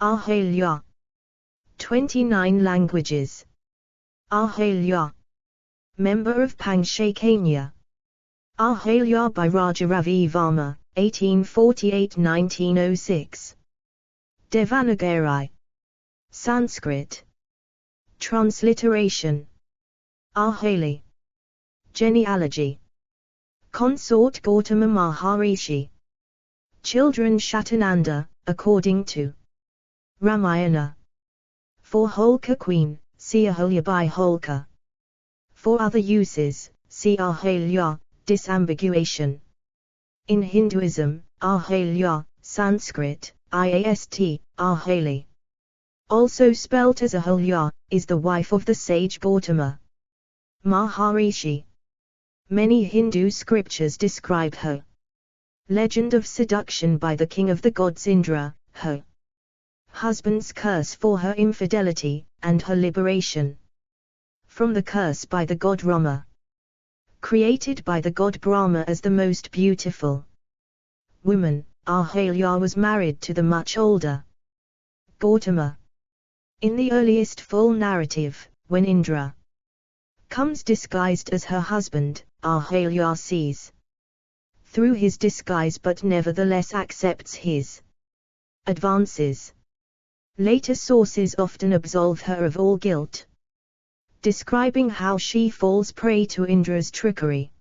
Ahalya. 29 languages. Ahalya. Member of Panchakanya. Ahalya by Raja Ravi Varma, 1848–1906. Devanagari. Sanskrit. Transliteration. Ahalya. Genealogy. Consort Gautama Maharishi. Children Shatananda, according to Ramayana. For Holka Queen, see Ahalya by Holka. For other uses, see Ahalya, disambiguation. In Hinduism, Ahalya, Sanskrit, IAST, Ahalya, also spelt as Ahalya, is the wife of the sage Gautama Maharishi. Many Hindu scriptures describe her legend of seduction by the king of the gods Indra, her husband's curse for her infidelity, and her liberation from the curse by the god Rama, created by the god Brahma as the most beautiful woman. Ahalya was married to the much older Gautama. In the earliest full narrative, when Indra comes disguised as her husband, Ahalya sees through his disguise but nevertheless accepts his advances. Later sources often absolve her of all guilt, describing how she falls prey to Indra's trickery.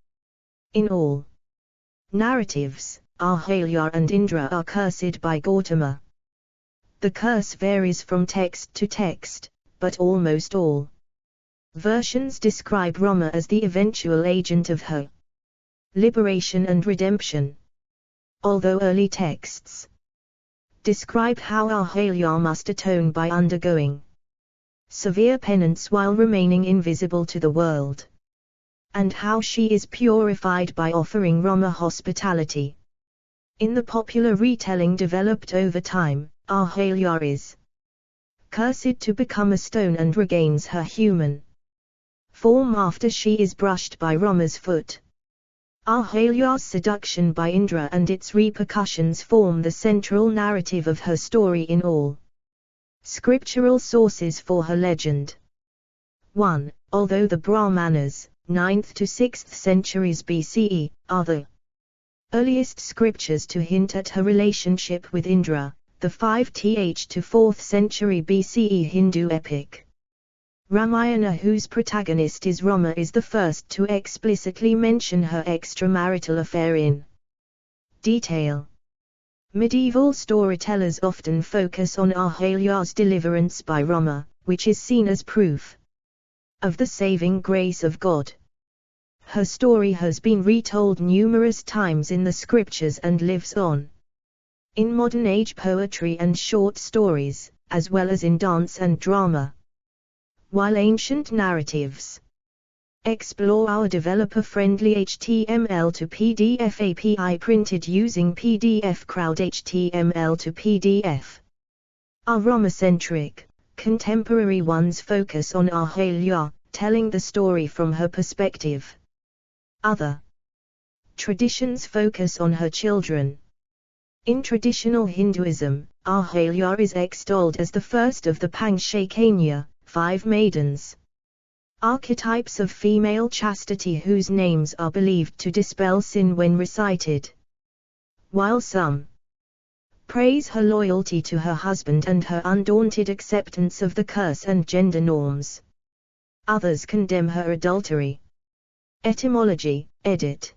In all narratives, Ahalya and Indra are cursed by Gautama. The curse varies from text to text, but almost all versions describe Rama as the eventual agent of her liberation and redemption. Although early texts describe how Ahalya must atone by undergoing severe penance while remaining invisible to the world, and how she is purified by offering Rama hospitality. In the popular retelling developed over time, Ahalya is cursed to become a stone and regains her human form after she is brushed by Rama's foot. Ahalya's seduction by Indra and its repercussions form the central narrative of her story in all scriptural sources for her legend. 1. Although the Brahmanas, 9th to 6th centuries BCE, are the earliest scriptures to hint at her relationship with Indra, the 5th to 4th century BCE Hindu epic Ramayana, whose protagonist is Rama, is the first to explicitly mention her extramarital affair in detail. Medieval storytellers often focus on Ahalya's deliverance by Rama, which is seen as proof of the saving grace of God. Her story has been retold numerous times in the scriptures and lives on in modern-age poetry and short stories, as well as in dance and drama. While ancient narratives explore our developer-friendly HTML to PDF API printed using PDF Crowd HTML to PDF are Rama-centric, contemporary ones focus on Ahalya, telling the story from her perspective. Other traditions focus on her children. In traditional Hinduism, Ahalya is extolled as the first of the Panchakanya, 5 maidens, archetypes of female chastity whose names are believed to dispel sin when recited. While some praise her loyalty to her husband and her undaunted acceptance of the curse and gender norms, others condemn her adultery. Etymology, edit.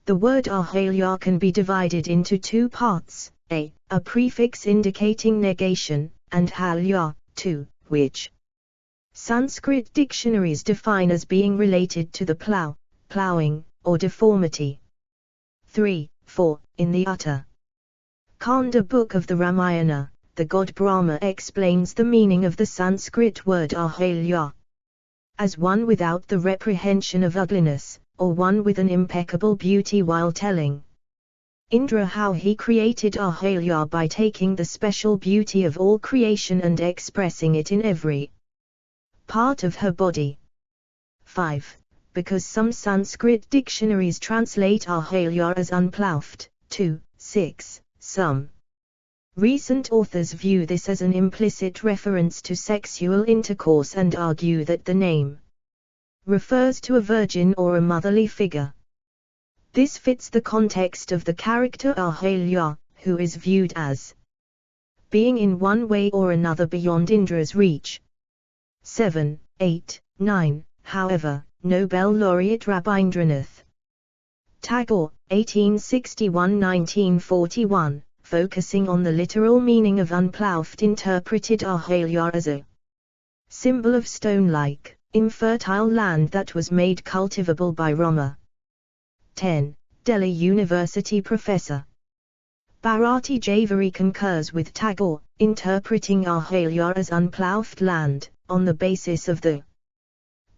The word Ahalya can be divided into 2 parts, a prefix indicating negation, and halya, 2, which Sanskrit dictionaries define as being related to the plough, ploughing, or deformity. 3, 4. In the Utter Kanda book of the Ramayana, the god Brahma explains the meaning of the Sanskrit word Ahalya as one without the reprehension of ugliness, or one with an impeccable beauty, while telling Indra how he created Ahalya by taking the special beauty of all creation and expressing it in every part of her body. 5. Because some Sanskrit dictionaries translate Ahalya as unploughed. 2, 6. Some Recent authors view this as an implicit reference to sexual intercourse and argue that the name refers to a virgin or a motherly figure. This fits the context of the character Ahalya, who is viewed as being in one way or another beyond Indra's reach. 7, 8, 9. However, Nobel laureate Rabindranath Tagore, 1861–1941, focusing on the literal meaning of unploughed, interpreted Ahalya as a symbol of stone-like, infertile land that was made cultivable by Rama. 10. Delhi University professor Bharati Javari concurs with Tagore, interpreting Ahalya as unploughed land, on the basis of the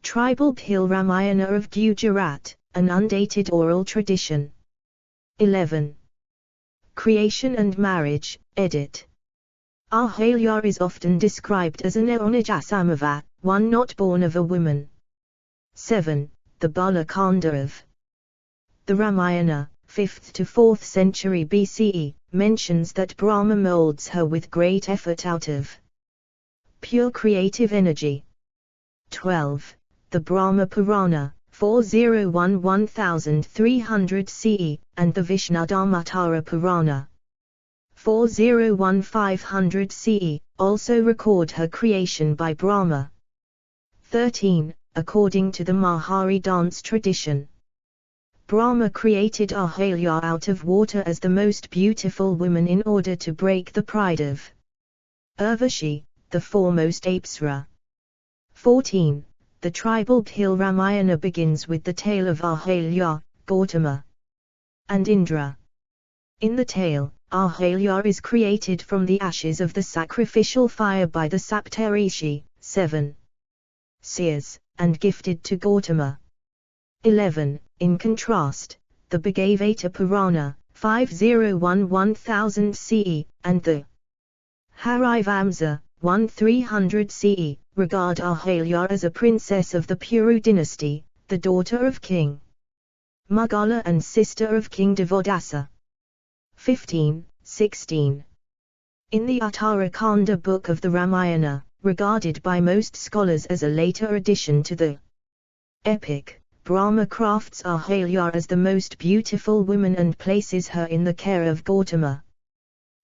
tribal Bhil Ramayana of Gujarat, an undated oral tradition. 11. Creation and marriage, edit. Ahalya is often described as an Aonajasamavat, one not born of a woman. 7. The Bala Kanda of the Ramayana, 5th to 4th century BCE, mentions that Brahma molds her with great effort out of pure creative energy. 12. The Brahma Purana, 401–1300 CE, and the Vishnudharmottara Purana, 401–500 CE, also record her creation by Brahma. 13. According to the Mahari dance tradition, Brahma created Ahalya out of water as the most beautiful woman in order to break the pride of Urvashi, the foremost Apsara. 14. The tribal Bhil Ramayana begins with the tale of Ahalya, Gautama, and Indra. In the tale, Ahalya is created from the ashes of the sacrificial fire by the Saptarishi, 7 seers, and gifted to Gautama. 11. In contrast, the Bhagavata Purana, 501–1000 CE, and the Harivamsa, 1300 CE, regard Ahalya as a princess of the Puru dynasty, the daughter of King Mughal and sister of King Devadasa. 15, 16. In the Uttarakanda book of the Ramayana, regarded by most scholars as a later addition to the epic, Brahma crafts Ahalya as the most beautiful woman and places her in the care of Gautama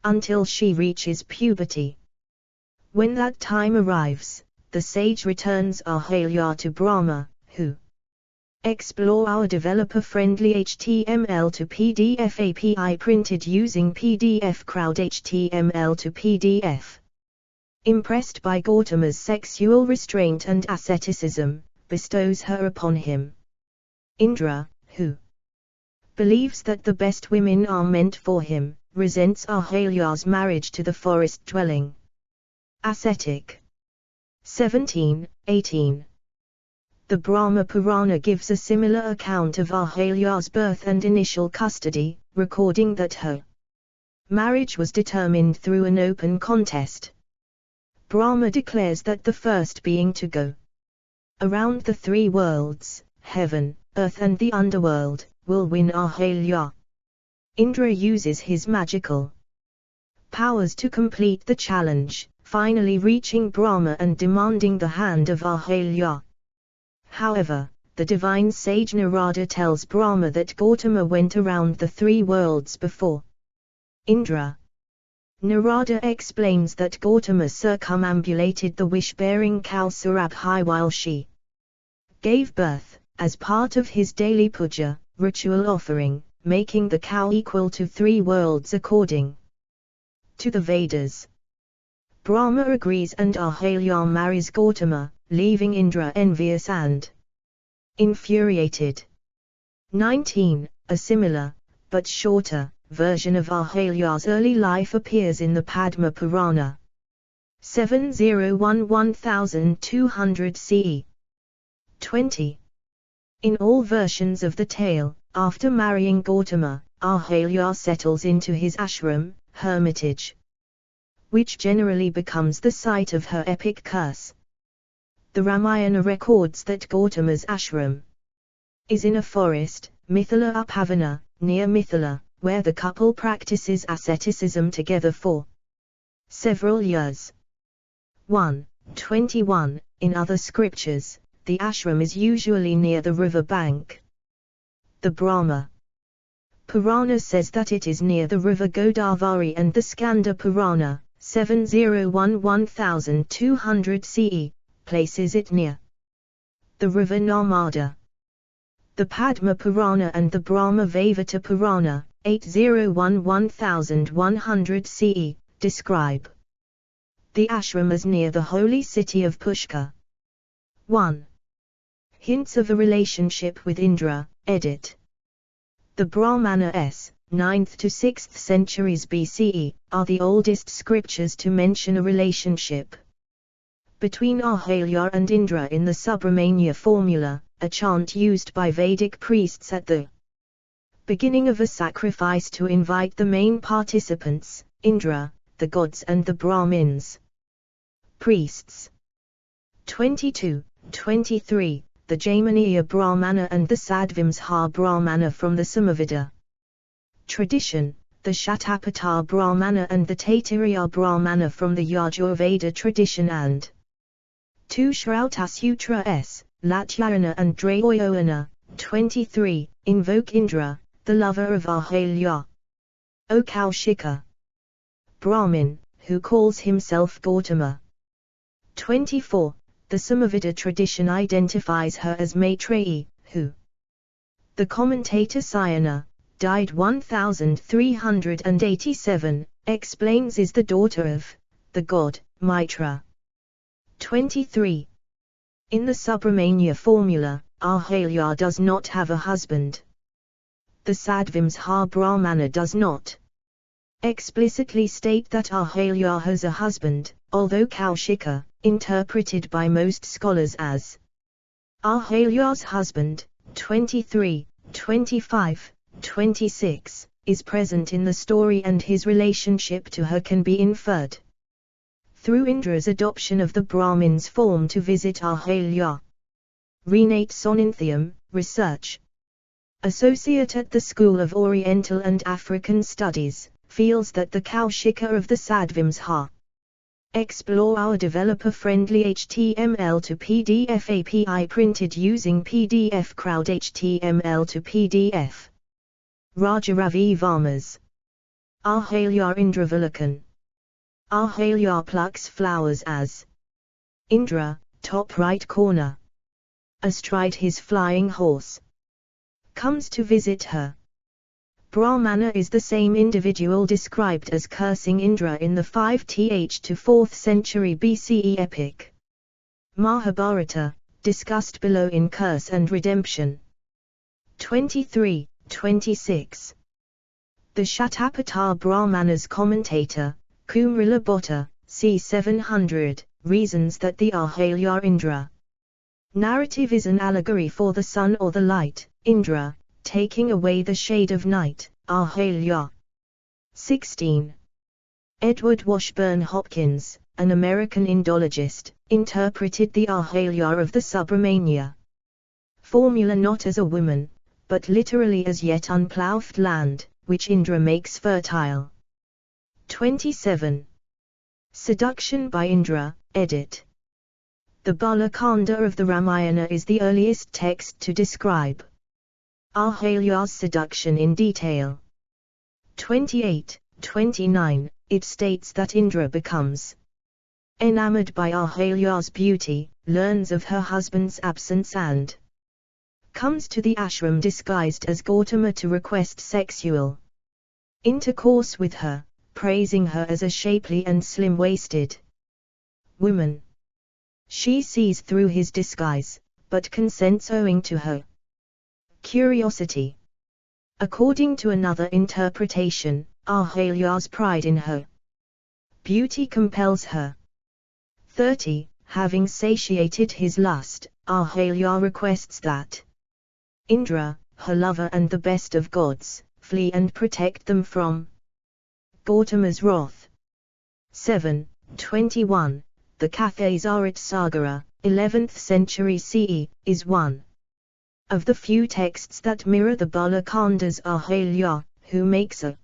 until she reaches puberty. When that time arrives, the sage returns Ahalya to Brahma, who explore our developer-friendly HTML to PDF API printed using PDF Crowd HTML to PDF. Impressed by Gautama's sexual restraint and asceticism, bestows her upon him. Indra, who believes that the best women are meant for him, resents Ahalya's marriage to the forest-dwelling ascetic. 17, 18. The Brahma Purana gives a similar account of Ahalya's birth and initial custody, recording that her marriage was determined through an open contest. Brahma declares that the first being to go around the three worlds, heaven, earth and the underworld, will win Ahalya. Indra uses his magical powers to complete the challenge, finally reaching Brahma and demanding the hand of Ahalya. However, the divine sage Narada tells Brahma that Gautama went around the three worlds before Indra. Narada explains that Gautama circumambulated the wish-bearing cow Surabhi while she gave birth, as part of his daily puja, ritual offering, making the cow equal to three worlds according to the Vedas. Brahma agrees and Ahalya marries Gautama, leaving Indra envious and infuriated. 19. A similar, but shorter, version of Ahalya's early life appears in the Padma Purana. 701–1200 CE. 20. In all versions of the tale, after marrying Gautama, Ahalya settles into his ashram, hermitage, which generally becomes the site of her epic curse. The Ramayana records that Gautama's ashram is in a forest, Mithila Upavana, near Mithila, where the couple practices asceticism together for several years. 1. 21. In other scriptures, the ashram is usually near the river bank. The Brahma Purana says that it is near the river Godavari, and the Skanda Purana, 701-1200 CE, places it near the river Narmada. The Padma Purana and the Brahma Vaivata Purana, 801-1100 CE, describe the ashram as near the holy city of Pushkar. 1. Hints of a relationship with Indra, edit. The Brahmanas, 9th to 6th centuries BCE, are the oldest scriptures to mention a relationship between Ahalya and Indra in the Subramanya formula, a chant used by Vedic priests at the beginning of a sacrifice to invite the main participants, Indra, the gods and the Brahmins. Priests. 22, 23. The Jaimaniya Brahmana and the Sadvimsha Brahmana from the Samaveda tradition, the Shatapatha Brahmana and the Taittiriya Brahmana from the Yajurveda tradition, and 2 Shrauta S. Latyayana and Drayoyana, 23, invoke Indra, the lover of Ahalya. O Kaushika Brahmin, who calls himself Gautama. 24. The Samaveda tradition identifies her as Maitreyi, who, the commentator Sayana, died 1387, explains is the daughter of the god Maitra. 23. In the Subramanya formula, Ahalya does not have a husband. The Sadvimsha Brahmana does not explicitly state that Ahalya has a husband, although Kaushika, interpreted by most scholars as Ahalya's husband, 23, 25, 26, is present in the story, and his relationship to her can be inferred through Indra's adoption of the Brahmin's form to visit Ahalya. Renate Soninthium, Research Associate at the School of Oriental and African Studies, feels that the Kaushika of the Sadvimsha. Explore our developer-friendly HTML to PDF API printed using PDF Crowd HTML to PDF. Rajaravi Varmas. Ahalya Indravalakhan. Ahalya plucks flowers as Indra, top right corner, astride his flying horse, comes to visit her. Brahmana is the same individual described as cursing Indra in the 5th to 4th century BCE epic Mahabharata, discussed below in Curse and Redemption. 23, 26. The Shatapatha Brahmana's commentator, Kumrila Bhatta, c. 700, reasons that the Ahalya Indra narrative is an allegory for the sun or the light, Indra, taking away the shade of night, Ahalya. 16. Edward Washburn Hopkins, an American Indologist, interpreted the Ahalya of the Subramanya formula not as a woman, but literally as yet unploughed land, which Indra makes fertile. 27. Seduction by Indra, edit. The Balakanda of the Ramayana is the earliest text to describe Ahalya's seduction in detail. 28, 29, it states that Indra becomes enamored by Ahalya's beauty, learns of her husband's absence and comes to the ashram disguised as Gautama to request sexual intercourse with her, praising her as a shapely and slim-waisted woman. She sees through his disguise, but consents owing to her curiosity. According to another interpretation, Ahalya's pride in her beauty compels her. 30. Having satiated his lust, Ahalya requests that Indra, her lover and the best of gods, flee and protect them from Gautama's wrath. 7. 21. The Kathasarit Sagara, 11th century CE, is one of the few texts that mirror the Balakanda's Ahalya, who makes a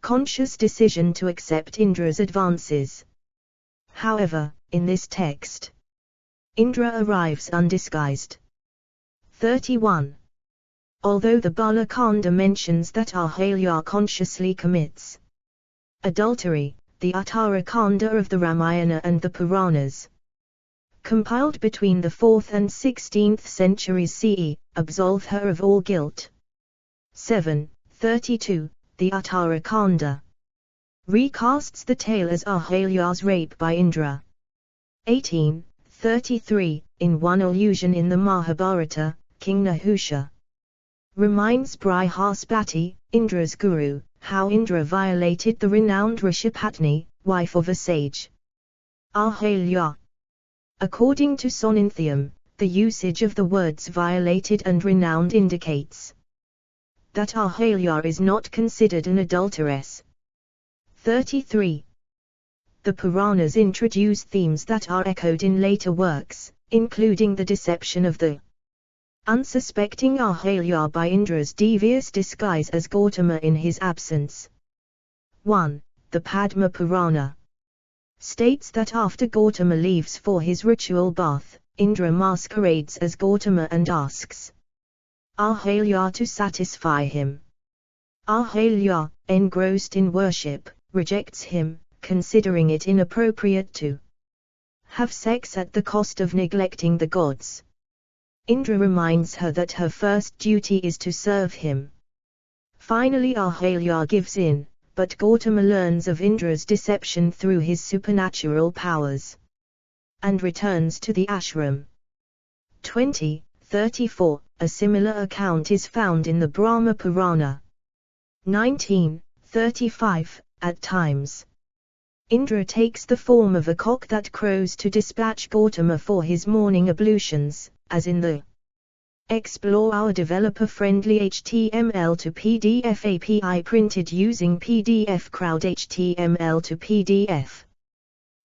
conscious decision to accept Indra's advances. However, in this text, Indra arrives undisguised. 31. Although the Bala Kanda mentions that Ahalya consciously commits adultery, the Uttara Kanda of the Ramayana and the Puranas, compiled between the 4th and 16th centuries CE, absolve her of all guilt. 7:32. The Uttara Kanda recasts the tale as Ahalya's rape by Indra. 18:33. In one allusion in the Mahabharata, King Nahusha reminds Brihaspati, Indra's guru, how Indra violated the renowned Rishipatni, wife of a sage, Ahalya. According to Soninthium, the usage of the words violated and renowned indicates that Ahalya is not considered an adulteress. 33. The Puranas introduce themes that are echoed in later works, including the deception of the unsuspecting Ahalya by Indra's devious disguise as Gautama in his absence. 1. The Padma Purana states that after Gautama leaves for his ritual bath, Indra masquerades as Gautama and asks Ahalya to satisfy him. Ahalya, engrossed in worship, rejects him, considering it inappropriate to have sex at the cost of neglecting the gods. Indra reminds her that her first duty is to serve him. Finally Ahalya gives in, but Gautama learns of Indra's deception through his supernatural powers and returns to the ashram. 20:34. A similar account is found in the Brahma Purana. 19:35. At times, Indra takes the form of a cock that crows to dispatch Gautama for his morning ablutions, as in the Explore our developer-friendly HTML to PDF API printed using PDF Crowd HTML to PDF.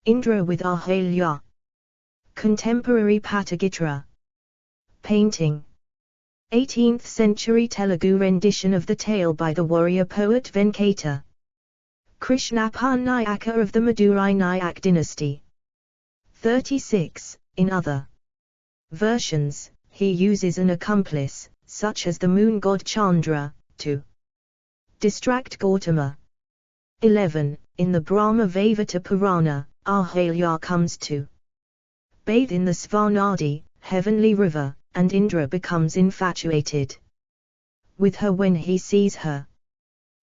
Indra with Ahalya. Contemporary Patagitra painting. 18th century Telugu rendition of the tale by the warrior poet Venkata Krishnappa Nayaka of the Madurai Nayak dynasty. 36. In other versions, he uses an accomplice, such as the moon god Chandra, to distract Gautama. 11. In the Brahma Vaivata Purana, Ahalya comes to bathe in the Svanadi, heavenly river, and Indra becomes infatuated with her when he sees her.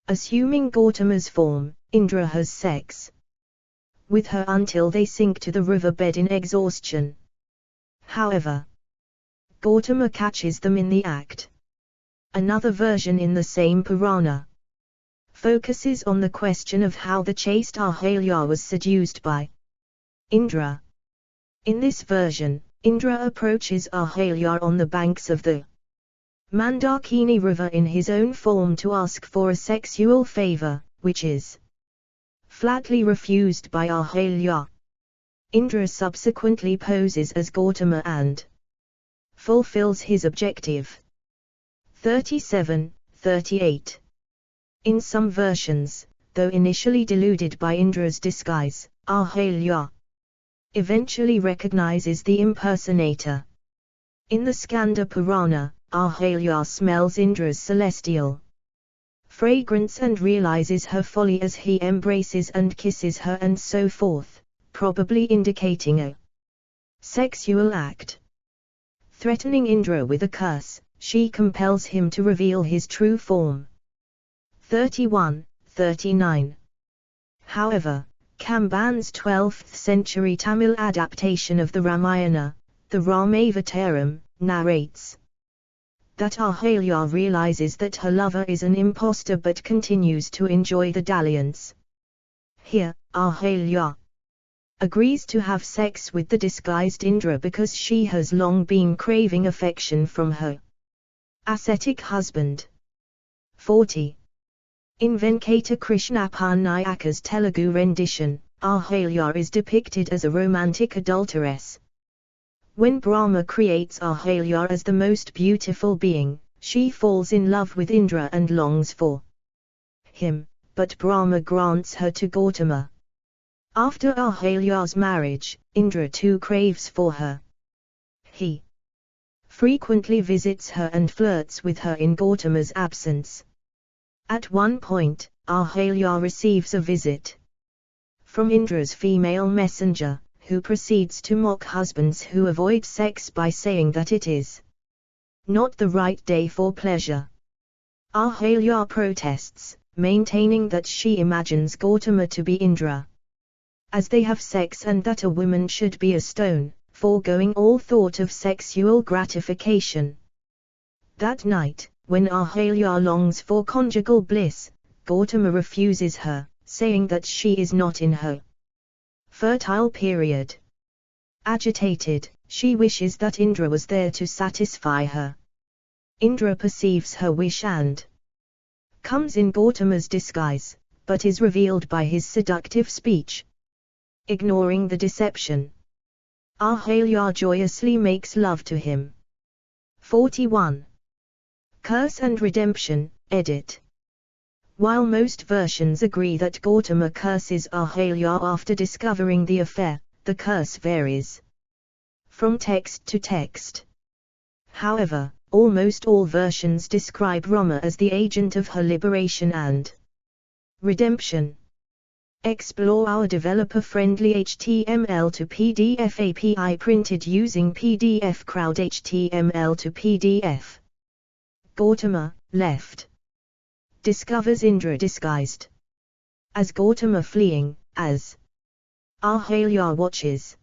Assuming Gautama's form, Indra has sex with her until they sink to the riverbed in exhaustion. However, Gautama catches them in the act. Another version in the same Purana focuses on the question of how the chaste Ahalya was seduced by Indra. In this version, Indra approaches Ahalya on the banks of the Mandakini river in his own form to ask for a sexual favor, which is flatly refused by Ahalya. Indra subsequently poses as Gautama and fulfills his objective. 37:38. In some versions, though initially deluded by Indra's disguise, Ahalya eventually recognizes the impersonator. In the Skanda Purana, Ahalya smells Indra's celestial fragrance and realizes her folly as he embraces and kisses her and so forth, probably indicating a sexual act. Threatening Indra with a curse, she compels him to reveal his true form. 31:39. However, Kamban's 12th century Tamil adaptation of the Ramayana, the Ramavataram, narrates that Ahalya realizes that her lover is an impostor but continues to enjoy the dalliance. Here, Ahalya agrees to have sex with the disguised Indra because she has long been craving affection from her ascetic husband. 40. In Venkata Krishnappa Nayaka's Telugu rendition, Ahalya is depicted as a romantic adulteress. When Brahma creates Ahalya as the most beautiful being, she falls in love with Indra and longs for him, but Brahma grants her to Gautama. After Ahalya's marriage, Indra too craves for her. He frequently visits her and flirts with her in Gautama's absence. At one point, Ahalya receives a visit from Indra's female messenger, who proceeds to mock husbands who avoid sex by saying that it is not the right day for pleasure. Ahalya protests, maintaining that she imagines Gautama to be Indra, as they have sex, and that a woman should be a stone, foregoing all thought of sexual gratification. That night, when Ahalya longs for conjugal bliss, Gautama refuses her, saying that she is not in her fertile period. Agitated, she wishes that Indra was there to satisfy her. Indra perceives her wish and comes in Gautama's disguise, but is revealed by his seductive speech. Ignoring the deception, Ahalya joyously makes love to him. 41. Curse and Redemption, edit. While most versions agree that Gautama curses Ahalya after discovering the affair, the curse varies from text to text. However, almost all versions describe Rama as the agent of her liberation and redemption. Explore our developer-friendly HTML to PDF API printed using PDF Crowd HTML to PDF. Gautama, left, discovers Indra disguised as Gautama fleeing, as Ahalya watches.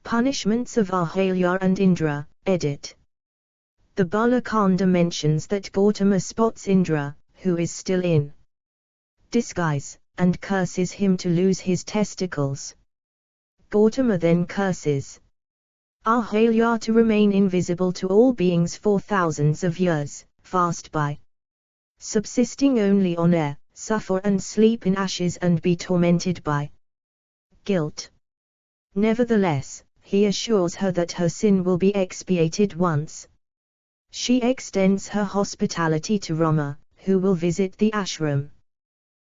Punishments of Ahalya and Indra, edit. The Balakanda mentions that Gautama spots Indra, who is still in disguise, and curses him to lose his testicles. Gautama then curses Ahalya to remain invisible to all beings for thousands of years, fast by subsisting only on air, suffer and sleep in ashes and be tormented by guilt. Nevertheless, he assures her that her sin will be expiated once she extends her hospitality to Rama, who will visit the ashram.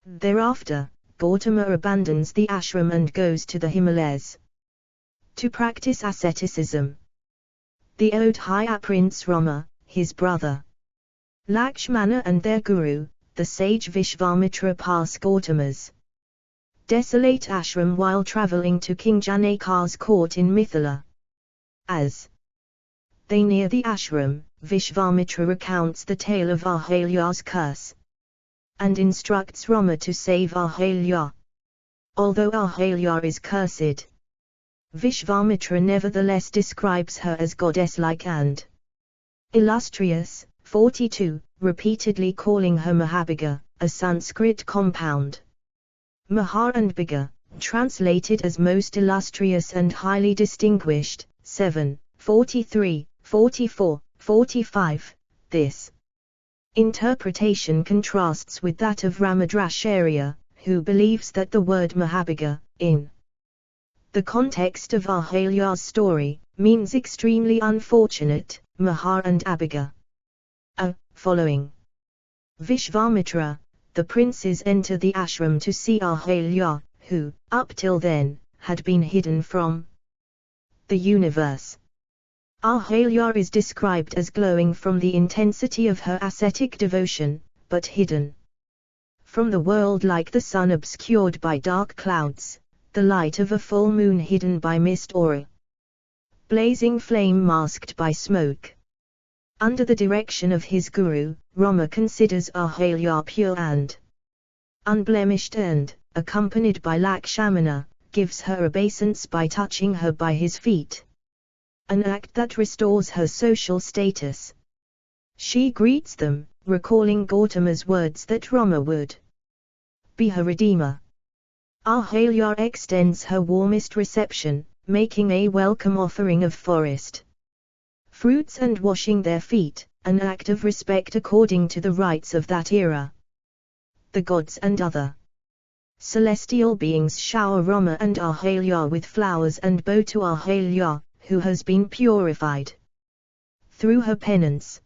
Thereafter, Gautama abandons the ashram and goes to the Himalayas to practice asceticism. The Odhaya Prince Rama, his brother Lakshmana and their guru, the sage Vishvamitra, pass Gautama's desolate ashram while travelling to King Janaka's court in Mithila. As they near the ashram, Vishvamitra recounts the tale of Ahalya's curse and instructs Rama to save Ahalya. Although Ahalya is cursed, Vishvamitra nevertheless describes her as goddess-like and illustrious. 42, repeatedly calling her Mahabhiga, a Sanskrit compound. Maha and Bhiga, translated as most illustrious and highly distinguished. 7, 43, 44, 45. This interpretation contrasts with that of Ramadracharya, who believes that the word Mahabhiga, in the context of Ahalya's story, means extremely unfortunate. Maha and Abhiga. Following Vishvamitra, the princes enter the ashram to see Ahalya, who, up till then, had been hidden from the universe. Ahalya is described as glowing from the intensity of her ascetic devotion, but hidden from the world like the sun obscured by dark clouds, the light of a full moon hidden by mist or a blazing flame masked by smoke. Under the direction of his guru, Rama considers Ahalya pure and unblemished and, accompanied by Lakshmana, gives her obeisance by touching her by his feet, an act that restores her social status. She greets them, recalling Gautama's words that Rama would be her redeemer. Ahalya extends her warmest reception, making a welcome offering of forest fruits and washing their feet, an act of respect according to the rites of that era. The gods and other celestial beings shower Rama and Ahalya with flowers and bow to Ahalya, who has been purified through her penance.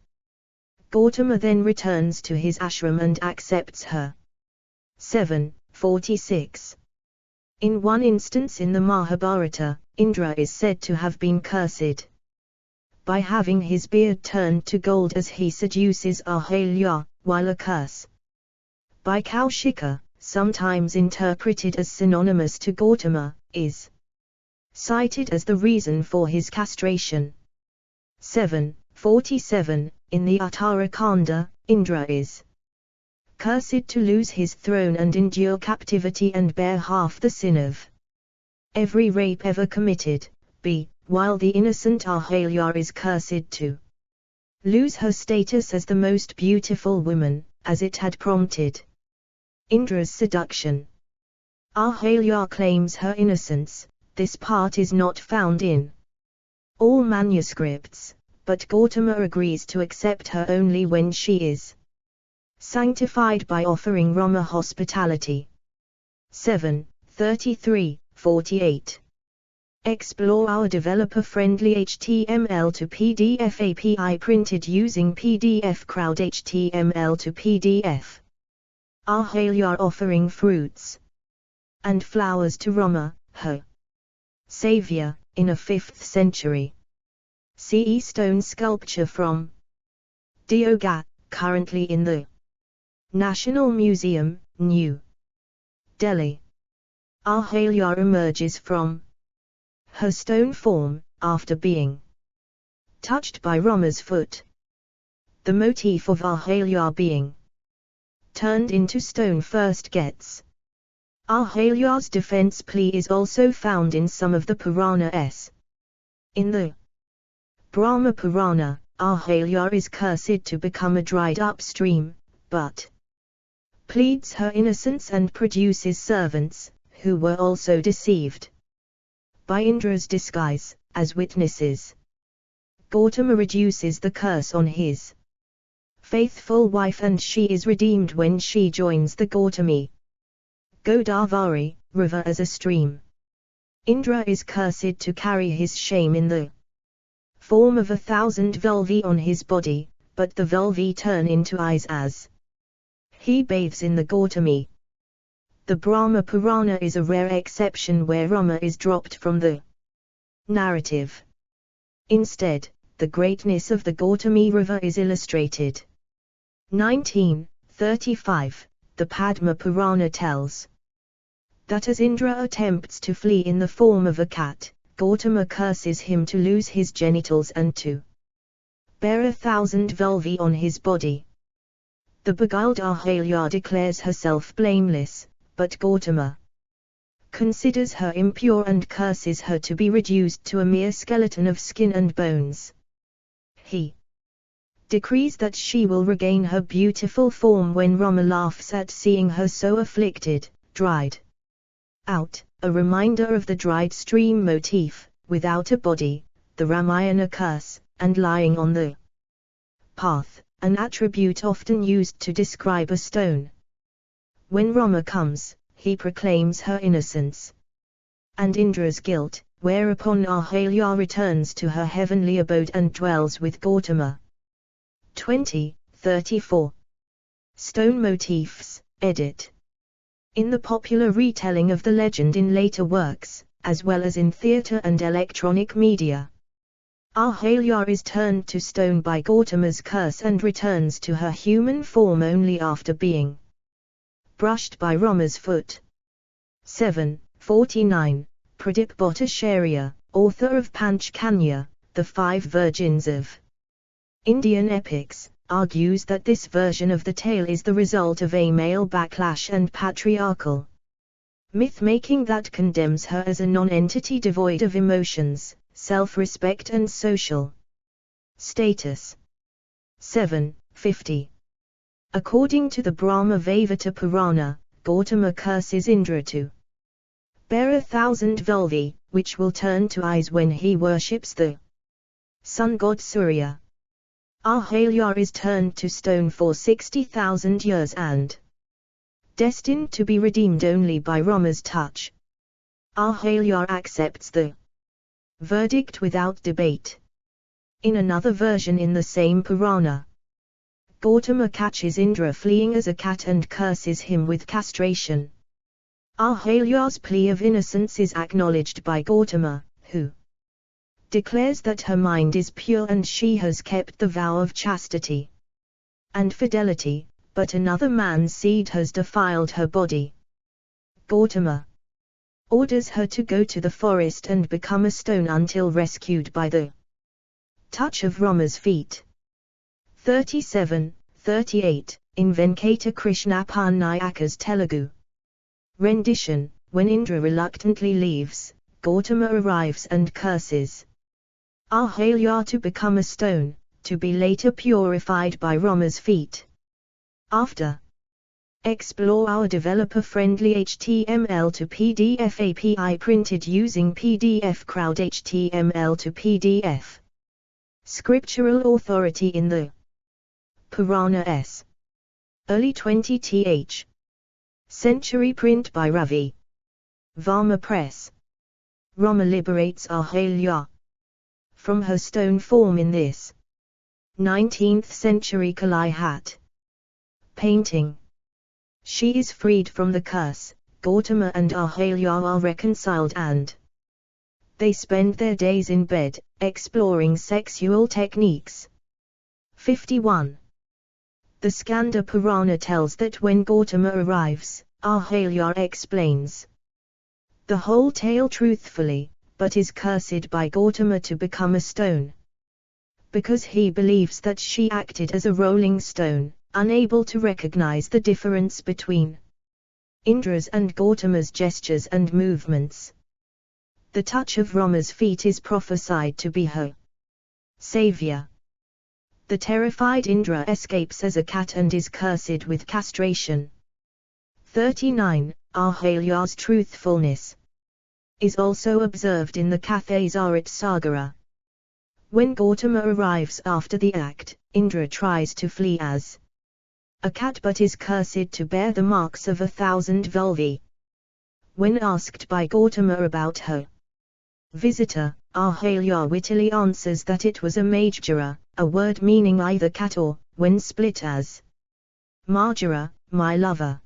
Gautama then returns to his ashram and accepts her 7:46. In one instance in the Mahabharata, Indra is said to have been cursed by having his beard turned to gold as he seduces Ahalya, while a curse by Kaushika, sometimes interpreted as synonymous to Gautama, is cited as the reason for his castration. 7:47. In the Uttarakanda, Indra is cursed to lose his throne and endure captivity and bear half the sin of every rape ever committed, b. while the innocent Ahalya is cursed to lose her status as the most beautiful woman, as it had prompted Indra's seduction. Ahalya claims her innocence. This part is not found in all manuscripts, but Gautama agrees to accept her only when she is sanctified by offering Rama hospitality. 7:33-48. Explore our developer-friendly HTML to PDF API printed using PDF Crowd HTML to PDF. Ahalya offering fruits and flowers to Rama, her savior, in a 5th century CE stone sculpture from Diogat, currently in the National Museum, New Delhi. Ahalya emerges from her stone form, after being touched by Rama's foot. The motif of Ahalya being turned into stone first gets Ahalya's defense plea is also found in some of the Puranas. In the Brahma Purana, Ahalya is cursed to become a dried-up stream, but pleads her innocence and produces servants, who were also deceived by Indra's disguise, as witnesses. Gautama reduces the curse on his faithful wife and she is redeemed when she joins the Gautami Godavari river as a stream. Indra is cursed to carry his shame in the form of 1,000 vulvae on his body, but the vulvae turn into eyes as he bathes in the Gautami. The Brahma Purana is a rare exception where Rama is dropped from the narrative. Instead, the greatness of the Gautami river is illustrated. 19:35. The Padma Purana tells that as Indra attempts to flee in the form of a cat, Gautama curses him to lose his genitals and to bear 1,000 vulvae on his body. The beguiled Ahalya declares herself blameless, but Gautama considers her impure and curses her to be reduced to a mere skeleton of skin and bones. He decrees that she will regain her beautiful form when Rama laughs at seeing her so afflicted, dried out, a reminder of the dried stream motif, without a body, the Ramayana curse, and lying on the path, an attribute often used to describe a stone. When Rama comes, he proclaims her innocence and Indra's guilt, whereupon Ahalya returns to her heavenly abode and dwells with Gautama. 20:34. Stone motifs, edit. In the popular retelling of the legend in later works, as well as in theatre and electronic media, Ahalya is turned to stone by Gautama's curse and returns to her human form only after being brushed by Rama's foot. 7:49. Pradip Bhattacharya, author of Panchkanya, the 5 virgins of Indian epics, argues that this version of the tale is the result of a male backlash and patriarchal myth-making that condemns her as a non-entity devoid of emotions, self-respect and social status. 7:50. According to the Brahma Vaivata Purana, Gautama curses Indra to bear 1,000 vulvae, which will turn to eyes when he worships the sun god Surya. Ahalya is turned to stone for 60,000 years and destined to be redeemed only by Rama's touch. Ahalya accepts the verdict without debate. In another version in the same Purana, Gautama catches Indra fleeing as a cat and curses him with castration. Ahalya's plea of innocence is acknowledged by Gautama, who declares that her mind is pure and she has kept the vow of chastity and fidelity, but another man's seed has defiled her body. Gautama orders her to go to the forest and become a stone until rescued by the touch of Rama's feet. 37-38, in Venkata Krishnappa Nayaka's Telugu rendition, when Indra reluctantly leaves, Gautama arrives and curses Ahalya to become a stone, to be later purified by Rama's feet. After explore our developer-friendly HTML to PDF API printed using PDF Crowd HTML to PDF. Scriptural authority in the Purana S. Early 20th century print by Ravi Varma Press. Rama liberates Ahalya from her stone form in this 19th century Kalai hat painting. She is freed from the curse, Gautama and Ahalya are reconciled and they spend their days in bed, exploring sexual techniques. 51. The Skanda Purana tells that when Gautama arrives, Ahalya explains the whole tale truthfully, but is cursed by Gautama to become a stone, because he believes that she acted as a rolling stone, unable to recognize the difference between Indra's and Gautama's gestures and movements. The touch of Rama's feet is prophesied to be her savior. The terrified Indra escapes as a cat and is cursed with castration. 39. Ahalya's truthfulness is also observed in the Kathasarit Sagara. When Gautama arrives after the act, Indra tries to flee as a cat but is cursed to bear the marks of 1,000 vulvae. When asked by Gautama about her visitor, Ahalya wittily answers that it was a Majjara, a word meaning either cat or, when split as Marjara, my lover.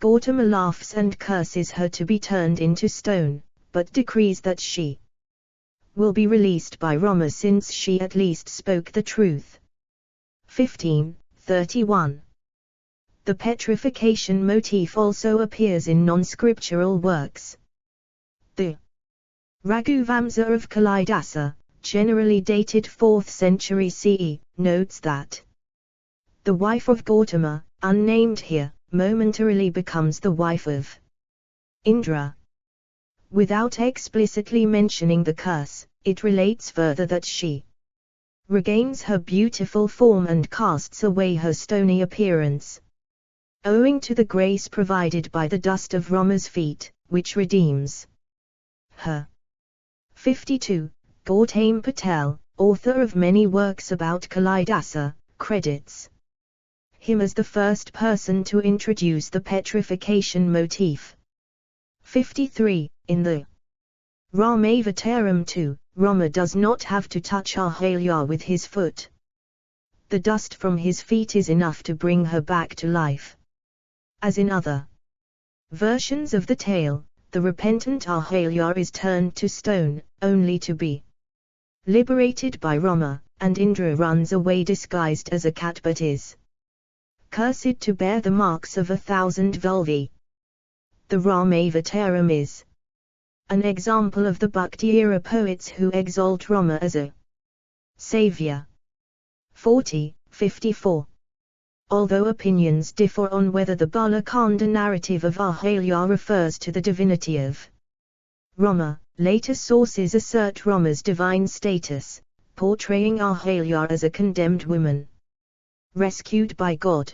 Gautama laughs and curses her to be turned into stone, but decrees that she will be released by Rama since she at least spoke the truth. 15:31. The petrification motif also appears in non-scriptural works. The Raghuvamsa of Kalidasa, generally dated 4th century CE, notes that the wife of Gautama, unnamed here, momentarily becomes the wife of Indra. Without explicitly mentioning the curse, it relates further that she regains her beautiful form and casts away her stony appearance, owing to the grace provided by the dust of Rama's feet, which redeems her. 52. Gautam Patel, author of many works about Kalidasa, credits him as the first person to introduce the petrification motif. 53. In the Ramavataram 2, Rama does not have to touch Ahalya with his foot. The dust from his feet is enough to bring her back to life. As in other versions of the tale, the repentant Ahalya is turned to stone, only to be liberated by Rama, and Indra runs away disguised as a cat but is cursed to bear the marks of 1,000 vulvae. The Ramavataram is an example of the Bhakti-era poets who exalt Rama as a savior. 40:54. Although opinions differ on whether the Balakanda narrative of Ahalya refers to the divinity of Rama, later sources assert Rama's divine status, portraying Ahalya as a condemned woman rescued by God.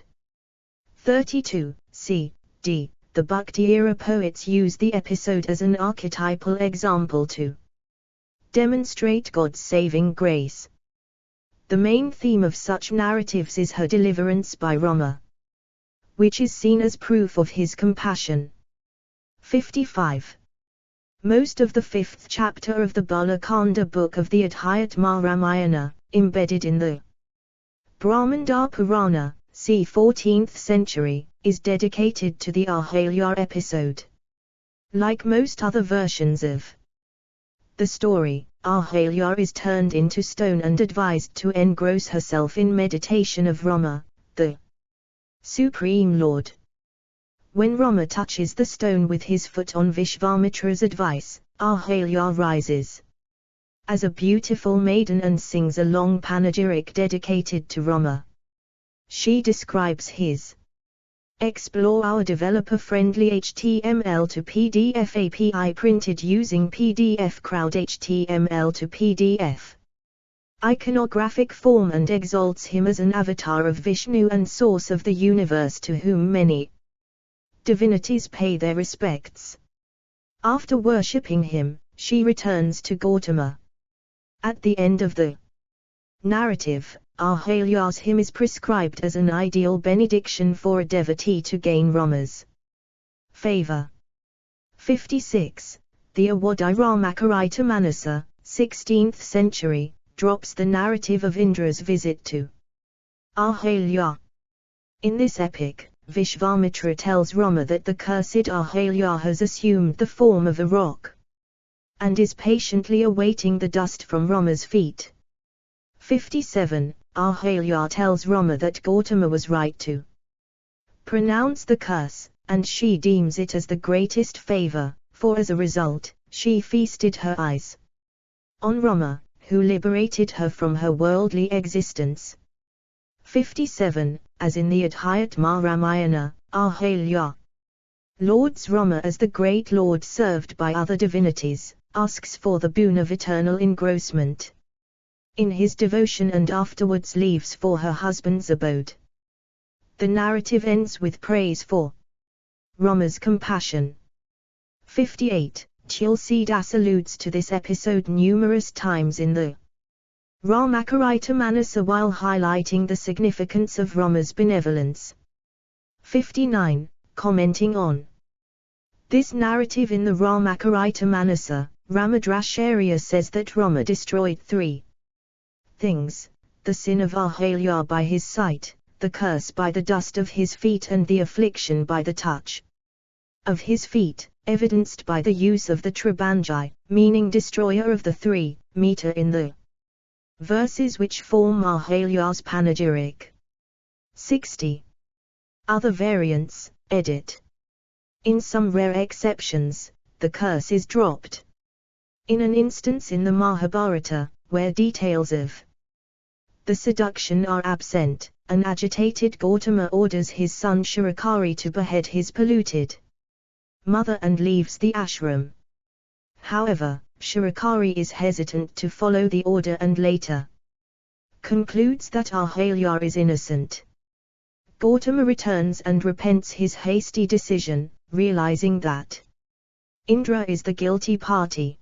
32 c.d. The Bhakti-era poets use the episode as an archetypal example to demonstrate God's saving grace. The main theme of such narratives is her deliverance by Rama, which is seen as proof of his compassion. 55. Most of the 5th chapter of the Balakanda book of the Adhyatma Ramayana, embedded in the Brahmanda Purana, c. 14th century, is dedicated to the Ahalya episode. Like most other versions of the story, Ahalya is turned into stone and advised to engross herself in meditation of Rama, the Supreme Lord. When Rama touches the stone with his foot on Vishvamitra's advice, Ahalya rises as a beautiful maiden and sings a long panegyric dedicated to Rama. She describes his Explore our developer-friendly HTML to PDF API printed using PDF Crowd HTML to PDF iconographic form and exalts him as an avatar of Vishnu and source of the universe to whom many divinities pay their respects. After worshipping him, she returns to Gautama. At the end of the narrative, Ahalya's hymn is prescribed as an ideal benediction for a devotee to gain Rama's favor. 56. The Awadhi Ramakarita Manasa, 16th century, drops the narrative of Indra's visit to Ahalya. In this epic, Vishvamitra tells Rama that the cursed Ahalya has assumed the form of a rock and is patiently awaiting the dust from Rama's feet. 57. Ahalya tells Rama that Gautama was right to pronounce the curse, and she deems it as the greatest favor, for as a result, she feasted her eyes on Rama, who liberated her from her worldly existence. 57. As in the Adhyatma Ramayana, Ahalya lauds Rama as the great lord served by other divinities, asks for the boon of eternal engrossment in his devotion and afterwards leaves for her husband's abode. The narrative ends with praise for Rama's compassion. 58. Tulsidas alludes to this episode numerous times in the Ramakarita Manasa while highlighting the significance of Rama's benevolence. 59. Commenting on this narrative in the Ramakarita Manasa, Ramadrasharya says that Rama destroyed three things: the sin of Ahalya by his sight, the curse by the dust of his feet and the affliction by the touch of his feet, evidenced by the use of the Tribhanji, meaning destroyer of the three, meter in the verses which form Ahalya's panegyric. 60. Other variants, edit. In some rare exceptions, the curse is dropped. In an instance in the Mahabharata, where details of the seduction are absent, an agitated Gautama orders his son Shirakari to behead his polluted mother and leaves the ashram. However, Shirakari is hesitant to follow the order and later concludes that Ahalya is innocent. Gautama returns and repents his hasty decision, realizing that Indra is the guilty party.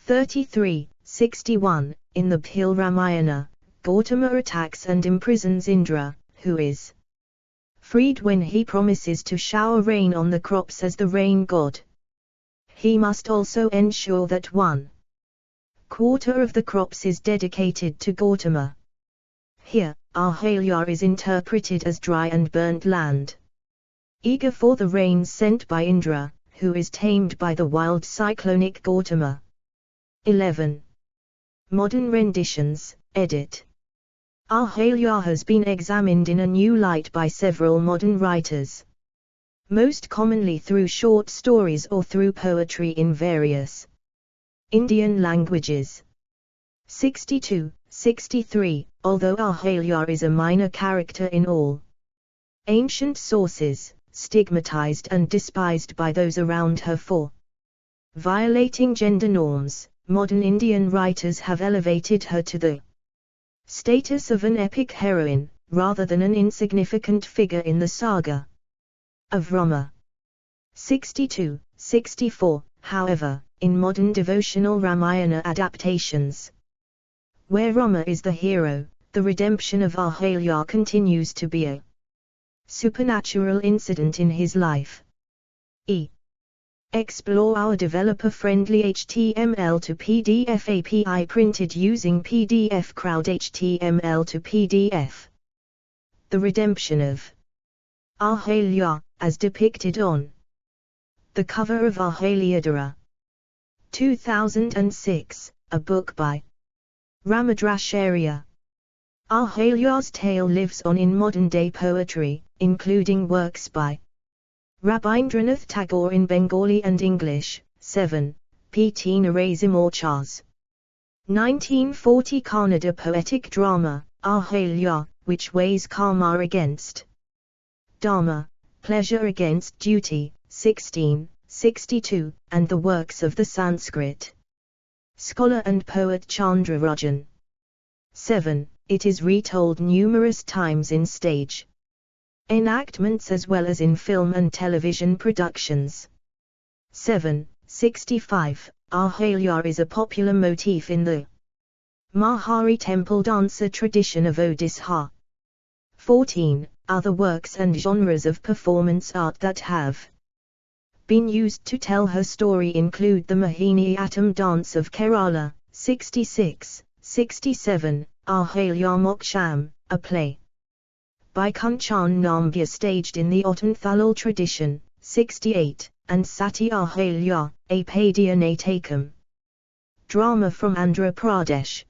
33. 61. In the Bhil Ramayana, Gautama attacks and imprisons Indra, who is freed when he promises to shower rain on the crops as the rain god. He must also ensure that 1/4 of the crops is dedicated to Gautama. Here, Ahalya is interpreted as dry and burnt land, eager for the rains sent by Indra, who is tamed by the wild cyclonic Gautama. 11. Modern renditions, edit. Ahalya has been examined in a new light by several modern writers, most commonly through short stories or through poetry in various Indian languages. 62. 63. Although Ahalya is a minor character in all ancient sources, stigmatized and despised by those around her for violating gender norms, modern Indian writers have elevated her to the status of an epic heroine, rather than an insignificant figure in the saga of Rama. 62. 64. However, in modern devotional Ramayana adaptations, where Rama is the hero, the redemption of Ahalya continues to be a supernatural incident in his life. E. Explore our developer-friendly HTML to PDF API printed using PDF Crowd HTML to PDF. The redemption of Ahalya, as depicted on the cover of Ahalya 2006, a book by Ramadrasharya. Ahalya's tale lives on in modern-day poetry, including works by Rabindranath Tagore in Bengali and English. 7. P.T. Narasimhach's 1940 Kannada poetic drama, Ahalya, which weighs karma against dharma, pleasure against duty, 1662, and the works of the Sanskrit scholar and poet Chandrarajan. 7. It is retold numerous times in stage enactments as well as in film and television productions. 7. 65. Ahalya is a popular motif in the Mahari temple dancer tradition of Odisha. 14. Other works and genres of performance art that have been used to tell her story include the Mohiniyattam dance of Kerala. 66. 67. Ahalya Moksham, a play by Kanchan Nambia staged in the Ottanthalal tradition. 68. And Sati Ahalya, a Padiyanatakam drama from Andhra Pradesh.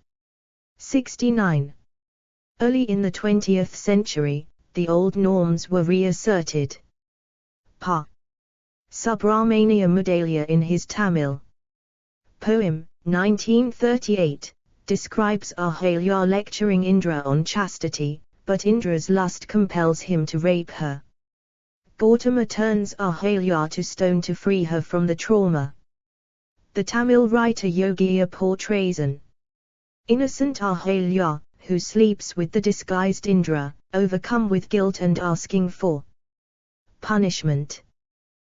69. Early in the 20th century, the old norms were reasserted. Pa. Subramania Mudaliar in his Tamil poem, 1938, describes Ahalya lecturing Indra on chastity, but Indra's lust compels him to rape her. Gautama turns Ahalya to stone to free her from the trauma. The Tamil writer Yogiya portrays an innocent Ahalya, who sleeps with the disguised Indra, overcome with guilt and asking for punishment.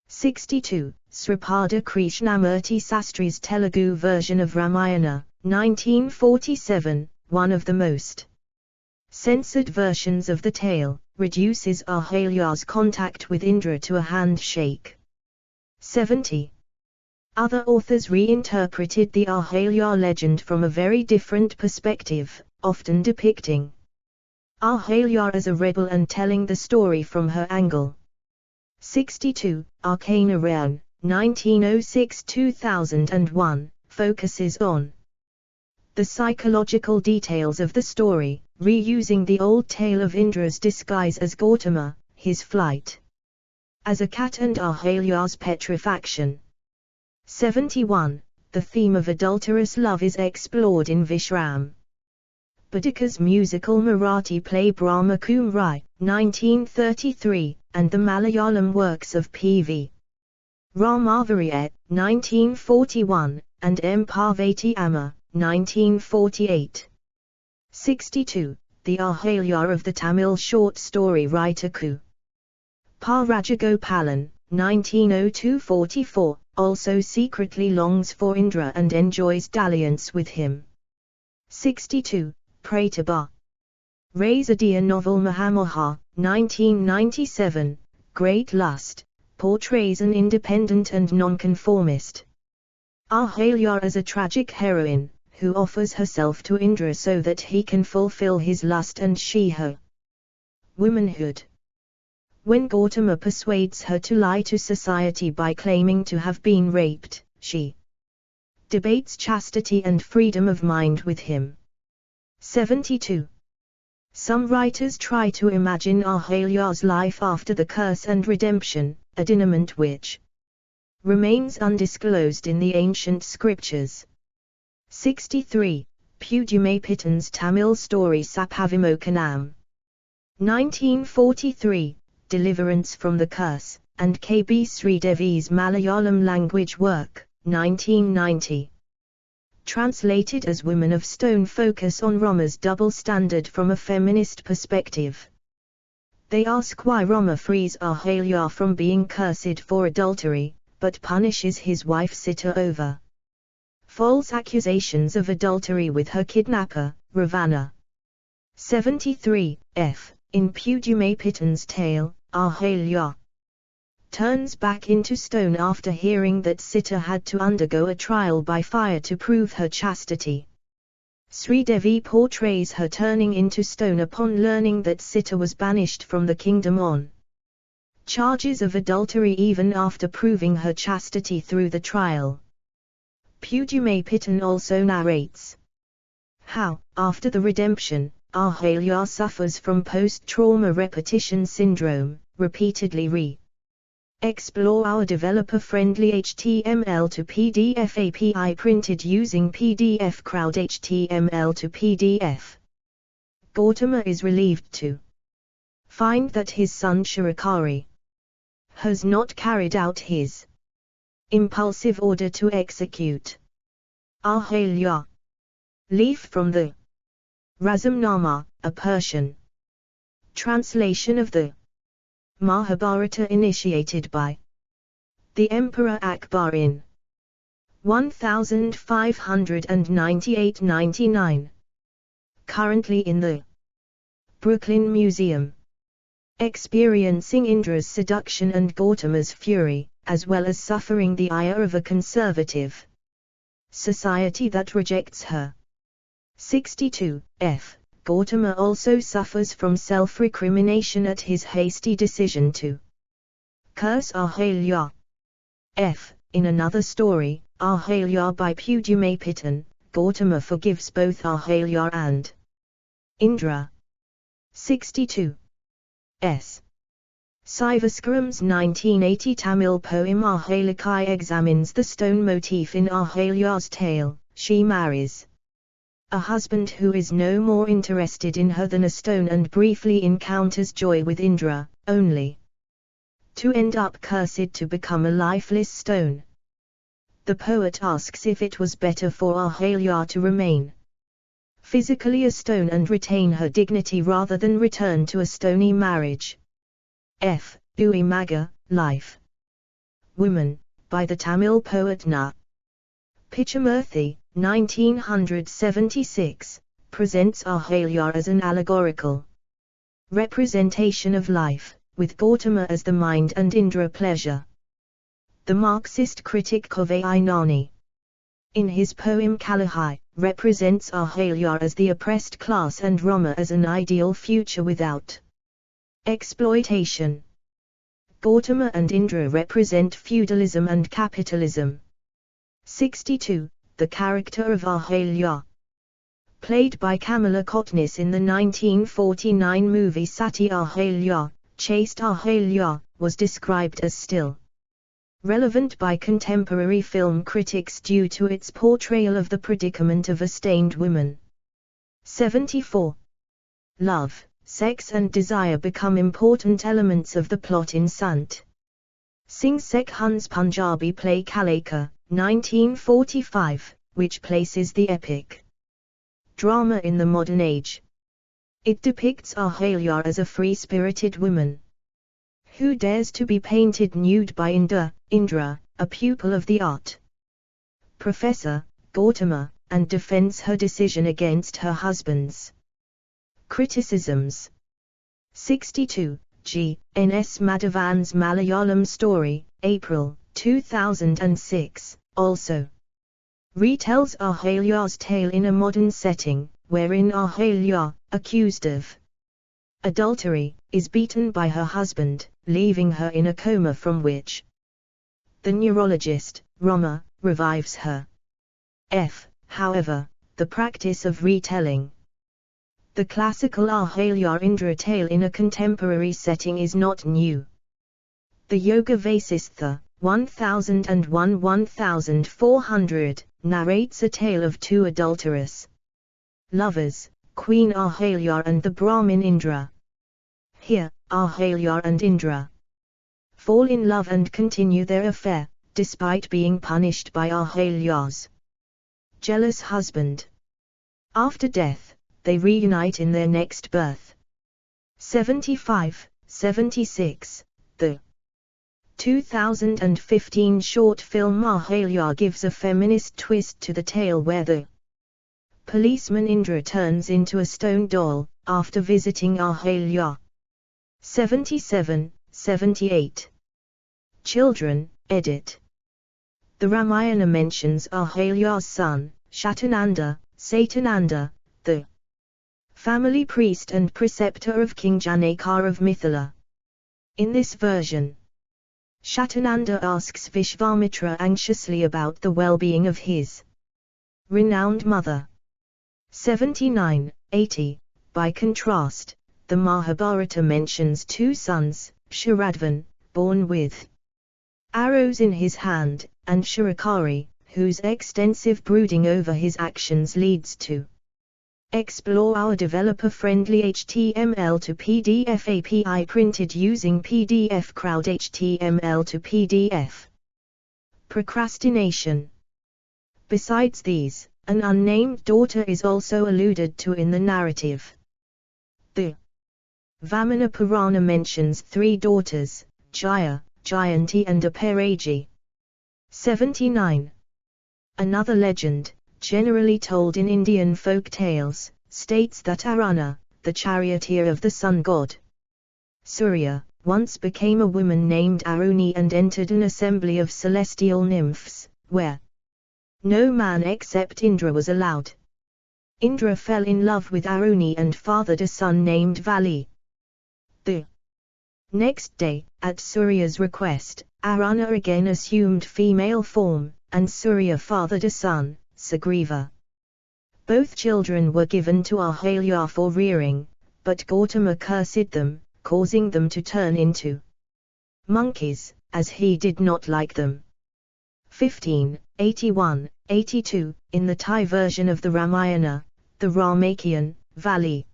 62. Sripada Krishnamurti Sastri's Telugu version of Ramayana, 1947, one of the most censored versions of the tale, reduces Ahalya's contact with Indra to a handshake. 70. Other authors reinterpreted the Ahalya legend from a very different perspective, often depicting Ahalya as a rebel and telling the story from her angle. 62. Arcana Rayan, 1906-2001, focuses on the psychological details of the story, reusing the old tale of Indra's disguise as Gautama, his flight as a cat and Ahalya's petrifaction. 71. The theme of adulterous love is explored in Vishram Bhadika's musical Marathi play Brahma Kumrai, 1933, and the Malayalam works of P.V. Ramavariyar, 1941, and M. Parvati Amma, 1948. 62. The Ahalya of the Tamil short story writer Ku. Pa Rajagopalan, 1902-44, also secretly longs for Indra and enjoys dalliance with him. 62. Pratibha Razadia novel Mahamoha, 1997, Great Lust, portrays an independent and nonconformist Ahalya as a tragic heroine, who offers herself to Indra so that he can fulfill his lust and she her womanhood. When Gautama persuades her to lie to society by claiming to have been raped, she debates chastity and freedom of mind with him. 72. Some writers try to imagine Ahalya's life after the curse and redemption, a denouement which remains undisclosed in the ancient scriptures. 63. Pudumapittan's Tamil story Sapavimokanam, 1943, Deliverance from the Curse, and K.B. Sridevi's Malayalam language work, 1990. Translated as Women of Stone focus on Rama's double standard from a feminist perspective. They ask why Rama frees Ahalya from being cursed for adultery, but punishes his wife Sita over false accusations of adultery with her kidnapper, Ravana. 73. F. In Pudumapittan's tale, Ahalya turns back into stone after hearing that Sita had to undergo a trial by fire to prove her chastity. Sridevi portrays her turning into stone upon learning that Sita was banished from the kingdom on charges of adultery even after proving her chastity through the trial. Pudumapitan also narrates how, after the redemption, Ahalya suffers from post-trauma repetition syndrome, repeatedly Explore our developer-friendly HTML to PDF API printed using PDF Crowd HTML to PDF. Gautama is relieved to find that his son Shirakari has not carried out his impulsive order to execute Ahalya. Leaf from the Razamnama, a Persian translation of the Mahabharata initiated by the Emperor Akbar in 1598-99. Currently in the Brooklyn Museum. Experiencing Indra's seduction and Gautama's fury, as well as suffering the ire of a conservative society that rejects her. 62. F. Gautama also suffers from self-recrimination at his hasty decision to curse Ahalya. F. In another story, Ahalya by Pudumapitan, Gautama forgives both Ahalya and Indra. 62. S. Sivaskaram's 1980 Tamil poem Ahalya examines the stone motif in Ahalya's tale. She marries a husband who is no more interested in her than a stone and briefly encounters joy with Indra, only to end up cursed to become a lifeless stone. The poet asks if it was better for Ahalya to remain physically a stone and retain her dignity rather than return to a stony marriage. F. Uimaga, Life. Woman, by the Tamil poet Na. Pichamurthy, 1976, presents Ahalya as an allegorical representation of life, with Gautama as the mind and Indra pleasure. The Marxist critic Kovai Nani, in his poem Kalahai, represents Ahalya as the oppressed class and Rama as an ideal future without exploitation. Gautama and Indra represent feudalism and capitalism. 62. The character of Ahalya, played by Kamala Kotnis in the 1949 movie Sati Ahalya, Chaste Ahalya, was described as still relevant by contemporary film critics due to its portrayal of the predicament of a stained woman. 74. Love, sex and desire become important elements of the plot in Sant Singh Sekhun's Punjabi play Kaleka, 1945, which places the epic drama in the modern age. It depicts Ahalya as a free-spirited woman who dares to be painted nude by Indra, a pupil of the art professor, Gautama, and defends her decision against her husband's criticisms. 62. G. N. S. Madhavan's Malayalam story, April, 2006, also retells Ahalya's tale in a modern setting, wherein Ahalya, accused of adultery, is beaten by her husband, leaving her in a coma from which the neurologist, Rama, revives her. F. However, the practice of retelling the classical Ahalya Indra tale in a contemporary setting is not new. The Yoga Vasistha, 1001-1400, narrates a tale of two adulterous lovers, Queen Ahalya and the Brahmin Indra. Here, Ahalya and Indra fall in love and continue their affair, despite being punished by Ahalya's jealous husband. After death, they reunite in their next birth. 75, 76, the 2015 short film Ahalya gives a feminist twist to the tale where the policeman Indra turns into a stone doll, after visiting Ahalya. 77, 78. Children, edit. The Ramayana mentions Ahalya's son, Shatananda, Satananda, the family priest and preceptor of King Janaka of Mithila. In this version, Shatananda asks Vishvamitra anxiously about the well-being of his renowned mother. 79-80. By contrast, the Mahabharata mentions two sons, Sharadvan, born with arrows in his hand, and Shurakari, whose extensive brooding over his actions leads to explore our developer-friendly HTML to PDF API printed using PDF Crowd HTML to PDF. Procrastination. Besides these, an unnamed daughter is also alluded to in the narrative. The Vamana Purana mentions three daughters, Jaya, Jayanti and Aparaji. 79. Another legend, generally told in Indian folk tales, states that Aruna, the charioteer of the sun god Surya, once became a woman named Aruni and entered an assembly of celestial nymphs, where no man except Indra was allowed. Indra fell in love with Aruni and fathered a son named Vali. The next day, at Surya's request, Aruna again assumed female form, and Surya fathered a son, Sugriva. Both children were given to Ahalya for rearing, but Gautama cursed them, causing them to turn into monkeys, as he did not like them. 15, 81, 82. In the Thai version of the Ramayana, the Ramakian, Vali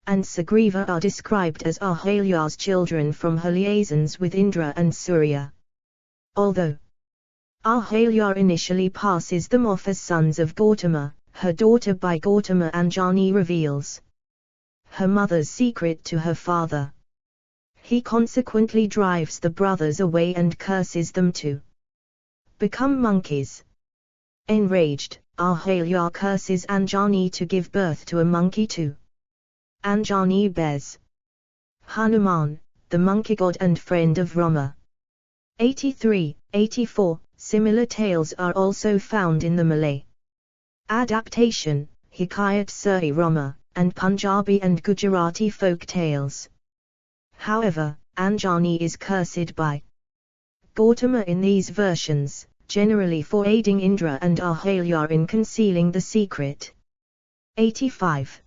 and Sugriva are described as Ahalya's children from her liaisons with Indra and Surya. Although Ahalya initially passes them off as sons of Gautama, her daughter by Gautama Anjani reveals her mother's secret to her father. He consequently drives the brothers away and curses them to become monkeys. Enraged, Ahalya curses Anjani to give birth to a monkey too. Anjani bears Hanuman, the monkey god and friend of Rama. 83, 84. Similar tales are also found in the Malay adaptation, Hikayat-Suri Rama, and Punjabi and Gujarati folk tales. However, Anjani is cursed by Gautama in these versions, generally for aiding Indra and Ahalya in concealing the secret. 85.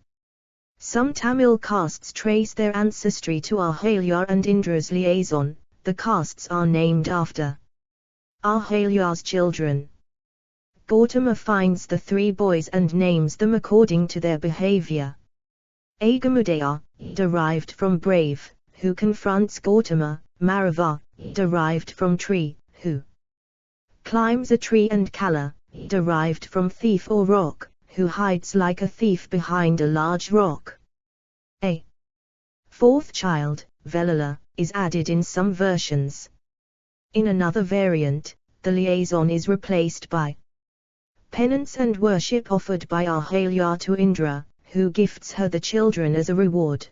Some Tamil castes trace their ancestry to Ahalya and Indra's liaison. The castes are named after Ahalya's children. Gautama finds the three boys and names them according to their behavior. Agamudaya, derived from brave, who confronts Gautama; Marava, derived from tree, who climbs a tree; and Kala, derived from thief or rock, who hides like a thief behind a large rock. A fourth child, Velala, is added in some versions. In another variant, the liaison is replaced by penance and worship offered by Ahalya to Indra, who gifts her the children as a reward.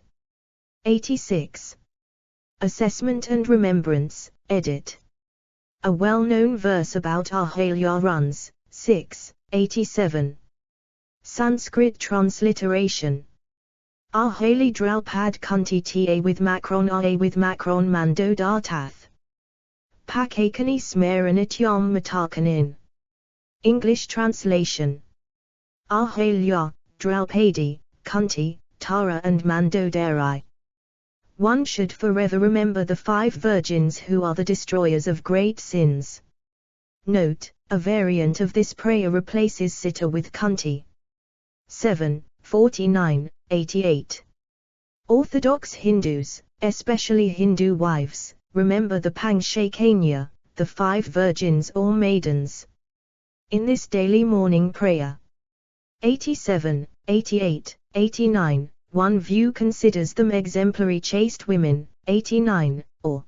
86. Assessment and Remembrance, edit. A well-known verse about Ahalya runs, 6, 87. Sanskrit transliteration. Ahali Draupad Kunti Ta with Macron A with Macron Mando Dartath. Pakakani Smaranityam Matakanin. English translation. Ahalya, Draupadi, Kunti, Tara and Mandodari. One should forever remember the 5 virgins who are the destroyers of great sins. Note, a variant of this prayer replaces Sita with Kunti. 7, 49, 88. Orthodox Hindus, especially Hindu wives, remember the Panchakanya, the 5 virgins or maidens, in this daily morning prayer. 87, 88, 89. One view considers them exemplary chaste women, 89, or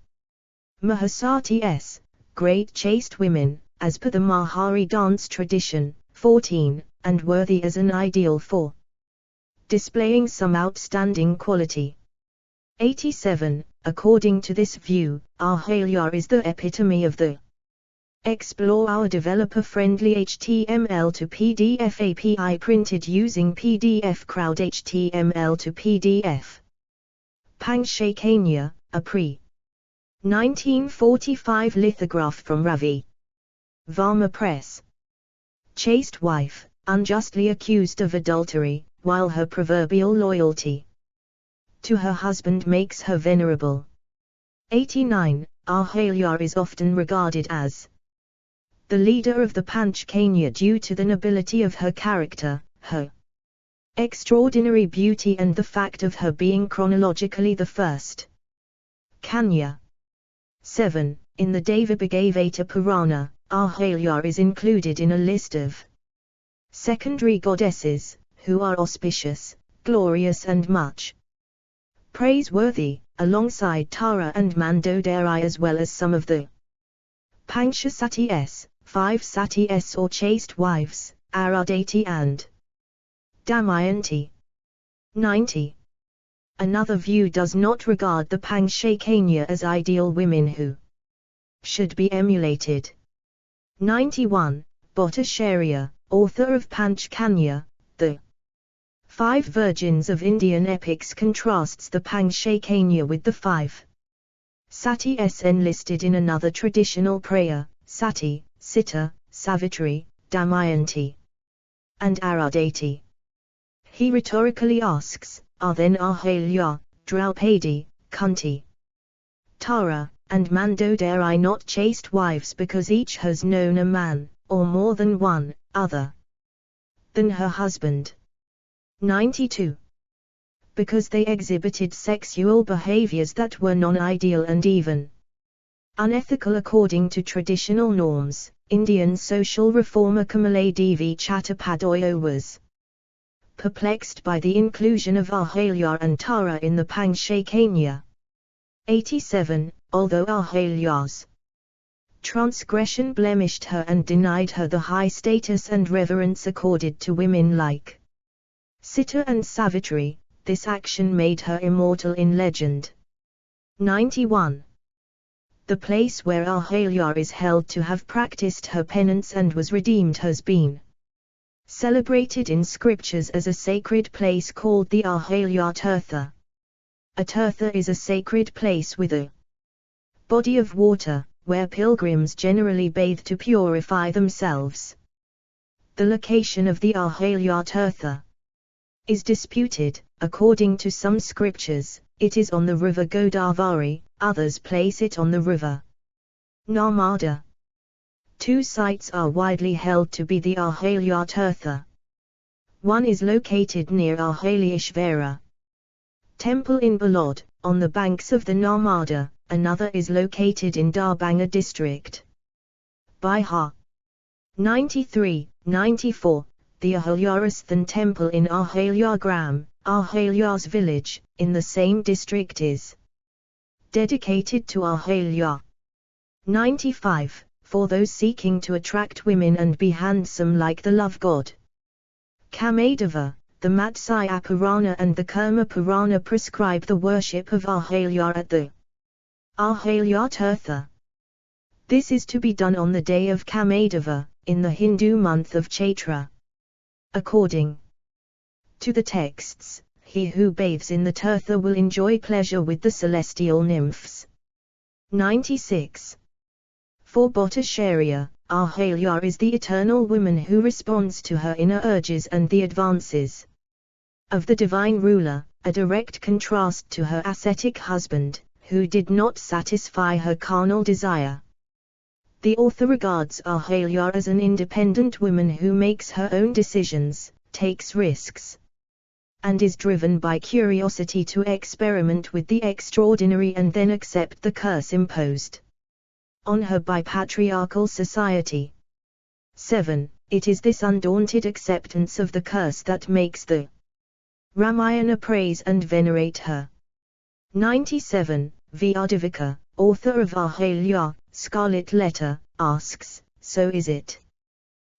Mahasatis, great chaste women, as per the Mahari dance tradition, 14, and worthy as an ideal for displaying some outstanding quality. 87. According to this view, Ahalya is the epitome of the Explore our developer-friendly HTML to PDF API printed using PDF Crowd HTML to PDF. Panchakanya, a pre-1945 lithograph from Ravi Varma Press. Chaste wife, unjustly accused of adultery, while her proverbial loyalty to her husband makes her venerable. 89. Ahalya is often regarded as the leader of the Panchakanya due to the nobility of her character, her extraordinary beauty and the fact of her being chronologically the first Kanya. 7. In the Devabhagavata Purana, Ahalya is included in a list of secondary goddesses, who are auspicious, glorious and much praiseworthy, alongside Tara and Mandodari as well as some of the Panchasatis, 5 satis or chaste wives, Aradati and Damayanti. 90. Another view does not regard the Panchakanya as ideal women who should be emulated. 91. Bhattacharya, author of Panchakanya, the 5 virgins of Indian epics, contrasts the Panchakanya with the 5 satis enlisted in another traditional prayer, Sati, Sita, Savitri, Damayanti, and Aradati. He rhetorically asks, are then Ahalya, Draupadi, Kunti, Tara, and Mandodari not chaste wives because each has known a man, or more than one, other than her husband? 92. Because they exhibited sexual behaviors that were non-ideal and even unethical according to traditional norms, Indian social reformer Kamaladevi Chattopadhyaya was perplexed by the inclusion of Ahalya and Tara in the Panchakanya. 87. Although Ahalya's transgression blemished her and denied her the high status and reverence accorded to women like Sita and Savitri, this action made her immortal in legend. 91. The place where Ahalya is held to have practiced her penance and was redeemed has been celebrated in scriptures as a sacred place called the Ahalya Tirtha. A tirtha is a sacred place with a body of water, where pilgrims generally bathe to purify themselves. The location of the Ahalya Tirtha is disputed. According to some scriptures, it is on the river Godavari, others place it on the river Narmada. 2 sites are widely held to be the Ahalya Tirtha. One is located near Ahalyeshvara Temple in Balod, on the banks of the Narmada, another is located in Darbhanga district, Bihar. 93, 94. The Ahalyarasthan temple in Ahalya Gram, Ahalya's village, in the same district is dedicated to Ahalya. 95. For those seeking to attract women and be handsome like the love god Kamadeva, the Matsya Purana and the Kurma Purana prescribe the worship of Ahalya at the Ahalya Tirtha. This is to be done on the day of Kamadeva, in the Hindu month of Chaitra. According to the texts, he who bathes in the Tirtha will enjoy pleasure with the celestial nymphs. 96. For Bhattacharya, Ahalya is the eternal woman who responds to her inner urges and the advances of the divine ruler, a direct contrast to her ascetic husband, who did not satisfy her carnal desire. The author regards Ahalya as an independent woman who makes her own decisions, takes risks, and is driven by curiosity to experiment with the extraordinary and then accept the curse imposed on her by patriarchal society. 7. It is this undaunted acceptance of the curse that makes the Ramayana praise and venerate her. 97. Vyadivika, author of Ahalya, Scarlet Letter, asks, so is it?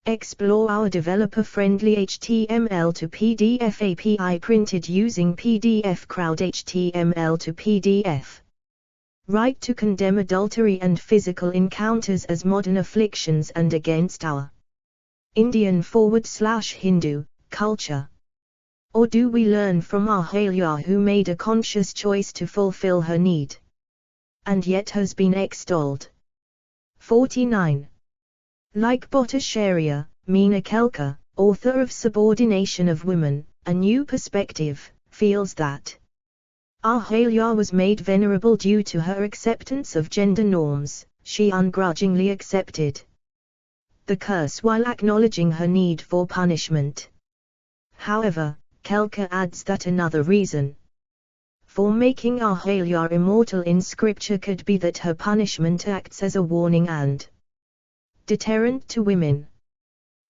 Explore our developer-friendly HTML to PDF API printed using PDF Crowd HTML to PDF. Right to condemn adultery and physical encounters as modern afflictions and against our Indian/Hindu culture. Or do we learn from Ahalya, who made a conscious choice to fulfill her need, and yet has been extolled? 49. Like Bhattacharya, Meena Kelkar, author of Subordination of Women, A New Perspective, feels that Ahalya was made venerable due to her acceptance of gender norms. She ungrudgingly accepted the curse while acknowledging her need for punishment. However, Kelkar adds that another reason for making Ahalya immortal in scripture could be that her punishment acts as a warning and deterrent to women.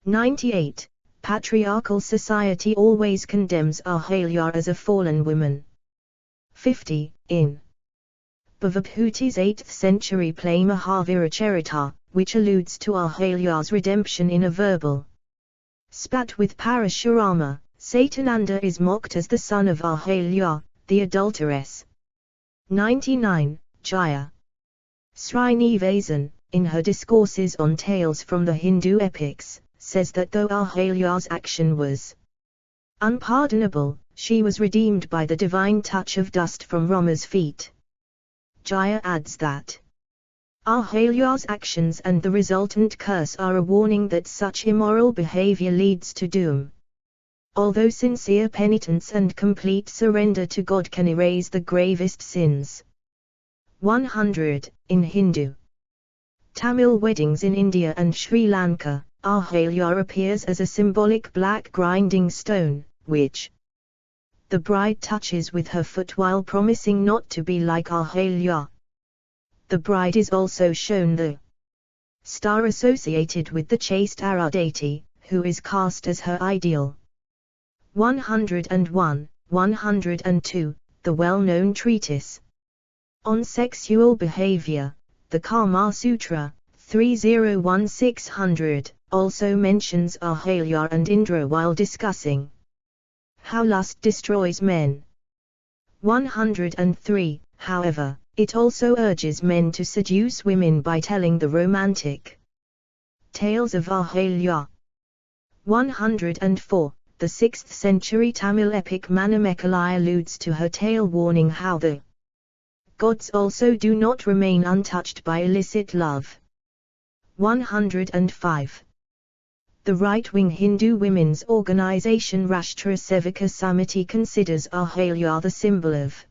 98. Patriarchal society always condemns Ahalya as a fallen woman. 50. In Bhavabhuti's 8th century play Mahaviracharita, which alludes to Ahalya's redemption in a verbal spat with Parashurama, Satananda is mocked as the son of Ahalya, the adulteress. 99. Jaya Srinivasan, in her discourses on tales from the Hindu epics, says that though Ahalya's action was unpardonable, she was redeemed by the divine touch of dust from Rama's feet. Jaya adds that Ahalya's actions and the resultant curse are a warning that such immoral behavior leads to doom. Although sincere penitence and complete surrender to God can erase the gravest sins. 100. In Hindu Tamil weddings in India and Sri Lanka, Ahalya appears as a symbolic black grinding stone, which the bride touches with her foot while promising not to be like Ahalya. The bride is also shown the star associated with the chaste Arundhati, who is cast as her ideal. 101, 102, the well-known treatise on sexual behavior, the Kama Sutra, 301600, also mentions Ahalya and Indra while discussing how lust destroys men. 103, however, it also urges men to seduce women by telling the romantic tales of Ahalya. 104, the 6th century Tamil epic Manimekalai alludes to her tale warning how the gods also do not remain untouched by illicit love. 105. The right-wing Hindu women's organization Rashtra Sevaka Samiti considers Ahalya the symbol of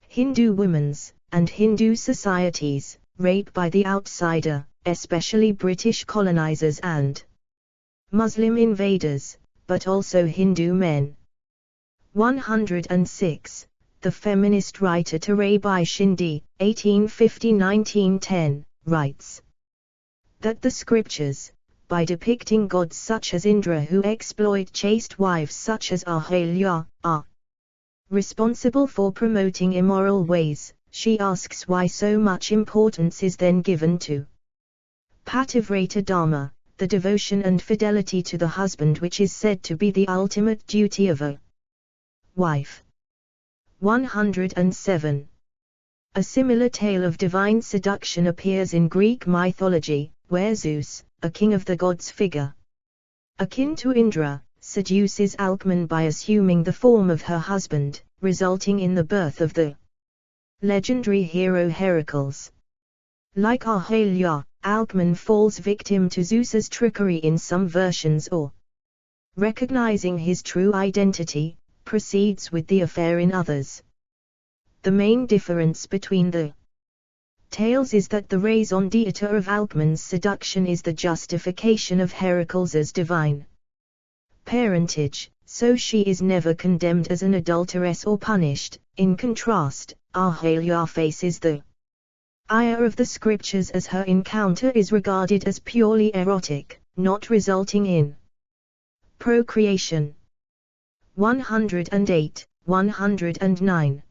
Hindu women's and Hindu societies' rape by the outsider, especially British colonizers and Muslim invaders, but also Hindu men. 106. The feminist writer Tarabai Shinde, 1850–1910, writes that the scriptures, by depicting gods such as Indra who exploit chaste wives such as Ahalya, are responsible for promoting immoral ways. She asks why so much importance is then given to Pativrata Dharma, the devotion and fidelity to the husband which is said to be the ultimate duty of a wife. 107. A similar tale of divine seduction appears in Greek mythology, where Zeus, a king of the gods figure akin to Indra, seduces Alcmene by assuming the form of her husband, resulting in the birth of the legendary hero Heracles. Like Ahalya, Alcmene falls victim to Zeus's trickery in some versions, or, recognizing his true identity, proceeds with the affair in others. The main difference between the tales is that the raison d'etre of Alcmene's seduction is the justification of Heracles's divine parentage, so she is never condemned as an adulteress or punished. In contrast, Ahalya faces the ire of the scriptures as her encounter is regarded as purely erotic, not resulting in procreation. 108, 109.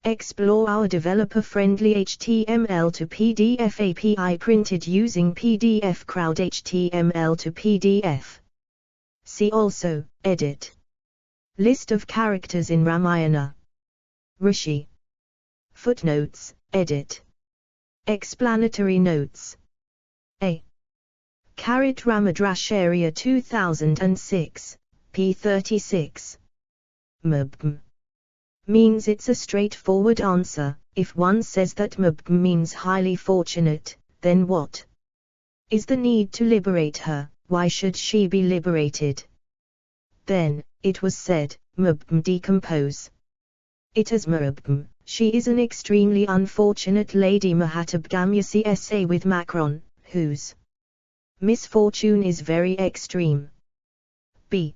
Explore our developer-friendly HTML to PDF API printed using PDF Crowd HTML to PDF. See also, Edit. List of characters in Ramayana. Rishi. Footnotes, edit. Explanatory notes. A. Ramadrasharya 2006, p. 36. Mbm means it's a straightforward answer. If one says that Mbm means highly fortunate, then what is the need to liberate her? Why should she be liberated? Then, it was said, Mbm decompose it as Mbm. She is an extremely unfortunate lady. Mahatabgamyasi essay with Macron, whose misfortune is very extreme. B.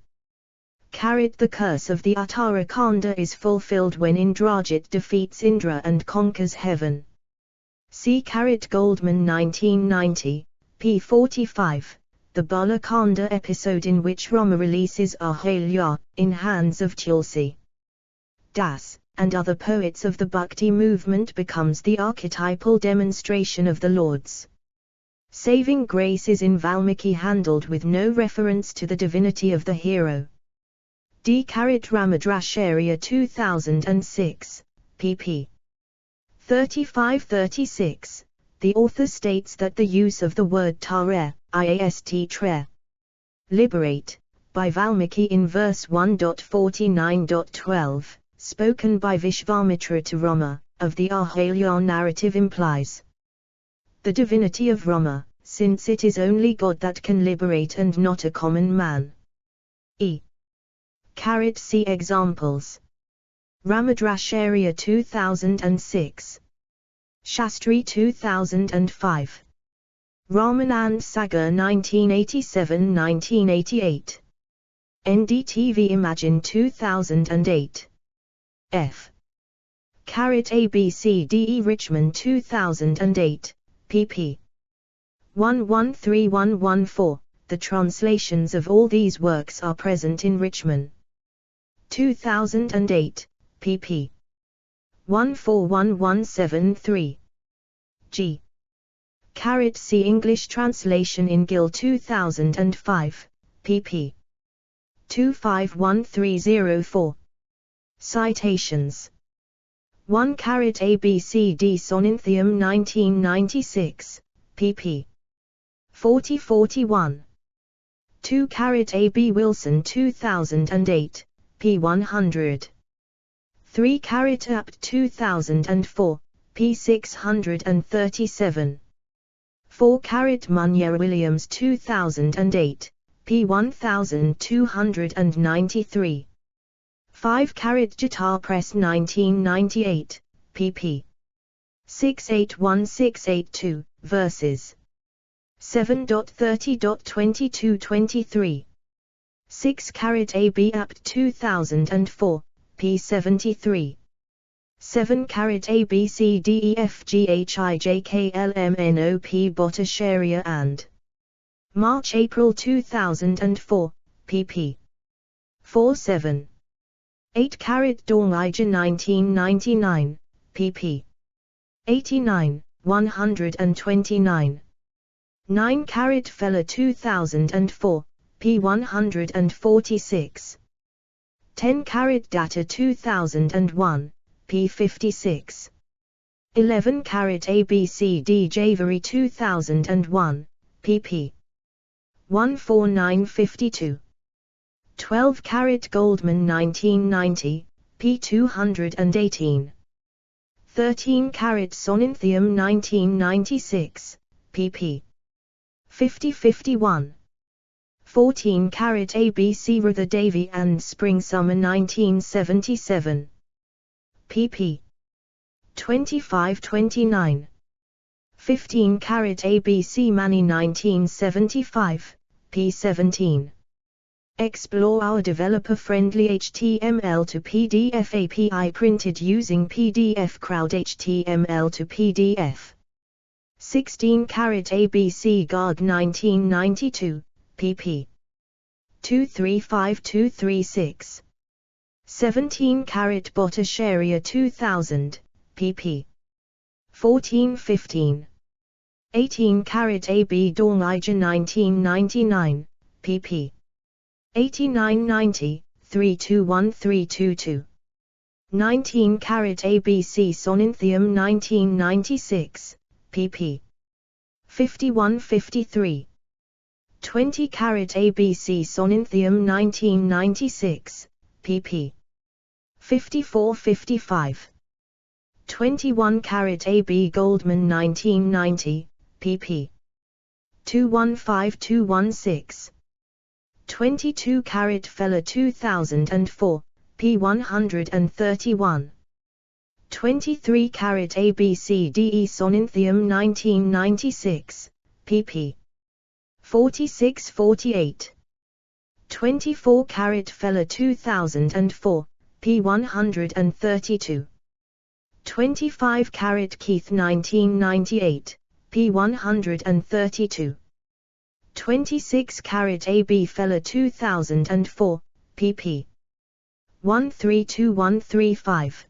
The curse of the Uttarakanda is fulfilled when Indrajit defeats Indra and conquers heaven. See Goldman 1990, p. 45, the Balakanda episode in which Rama releases Ahalya, in hands of Tulsi Das, and other poets of the Bhakti movement becomes the archetypal demonstration of the Lord's saving graces in Valmiki, handled with no reference to the divinity of the hero. D. Ramadrasharya 2006, pp. 35-36, the author states that the use of the word tare, iast tre, liberate, by Valmiki in verse 1.49.12, spoken by Vishvamitra to Rama, of the Ahalya narrative implies the divinity of Rama, since it is only God that can liberate and not a common man. E. See examples. Ramadrasharya 2006. Shastri 2005. Ramanand Sagar 1987-1988. NDTV Imagine 2008. F. ABCDE Richmond 2008, pp. 113114. The translations of all these works are present in Richmond 2008, pp. 141173. G. See English translation in Gill 2005, pp. 251304. Citations. 1 ABCD Soninthium 1996, pp. 40-41. 2 AB Wilson 2008, p. 100. 3 UP 2004, p. 637. 4 Munyer Williams 2008, p. 1293. 5 Jitar Press 1998, pp. 681682, verses 7.30.2223. 6 AB Up 2004, p. 73. 7 ABCDEFGHIJKLMNOP Bhattacharya and March-April 2004, pp. 47. 8 Dornija 1999, pp. 89, 129. 9 Feller 2004, p. 146. 10 Data 2001, p. 56. 11 ABCD Javari 2001, pp. 14952. 12 Goldman 1990, p. 218. 13 Soninthium 1996, pp. 50-51. 14 ABC Radha Devi and Spring Summer 1977, pp. 25-29. 15 ABC Mani 1975, p. 17. Explore our developer-friendly HTML to PDF API printed using PDF Crowd HTML to PDF. 16 ABC GARG 1992, pp. 235-236. 17 Bhattacharya 2000, pp. 14-15. 18 AB Dornija 1999, pp. 89-90, 321-322. 19 carat ABC Soninthium 1996, pp. 51-53. 20 carat ABC Soninthium 1996, pp. 54-55. 21 carat AB Goldman 1990, pp. 215-216. 22 carat Feller 2004, p. 131. 23 carat ABCDE Soninthium 1996, pp. 46-48. 24 carat Feller 2004, p. 132. 25 carat Keith 1998, p. 132. 26 carat AB Feller 2004, pp. 132-135.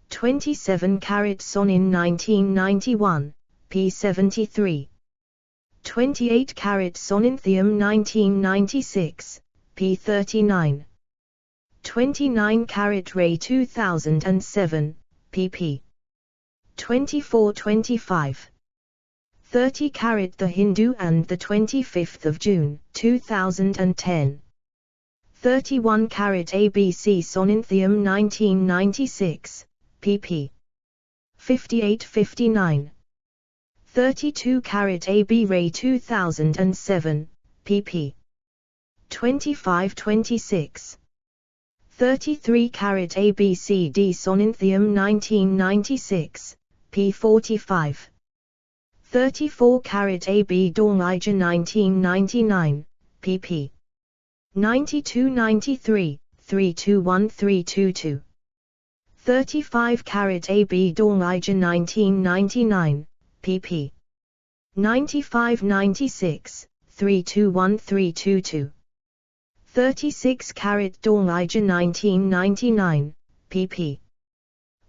27 carat Sonin 1991, p. 73. 28 carat Soninthium 1996, p. 39. 29 carat Ray 2007, pp. 24-25. 30 carat The Hindu and the 25th of June, 2010. 31 carat ABC Soninthium 1996, pp. 58-59. 32 carat AB Ray 2007, pp. 25-26. 33 carat ABCD Soninthium 1996, p. 45. 34 carat AB Dornija 1999, pp. 92-93, 321-322. 35 carat AB Dornija 1999, pp. 95-96, 321-322. 36 carat Dornija 1999, pp.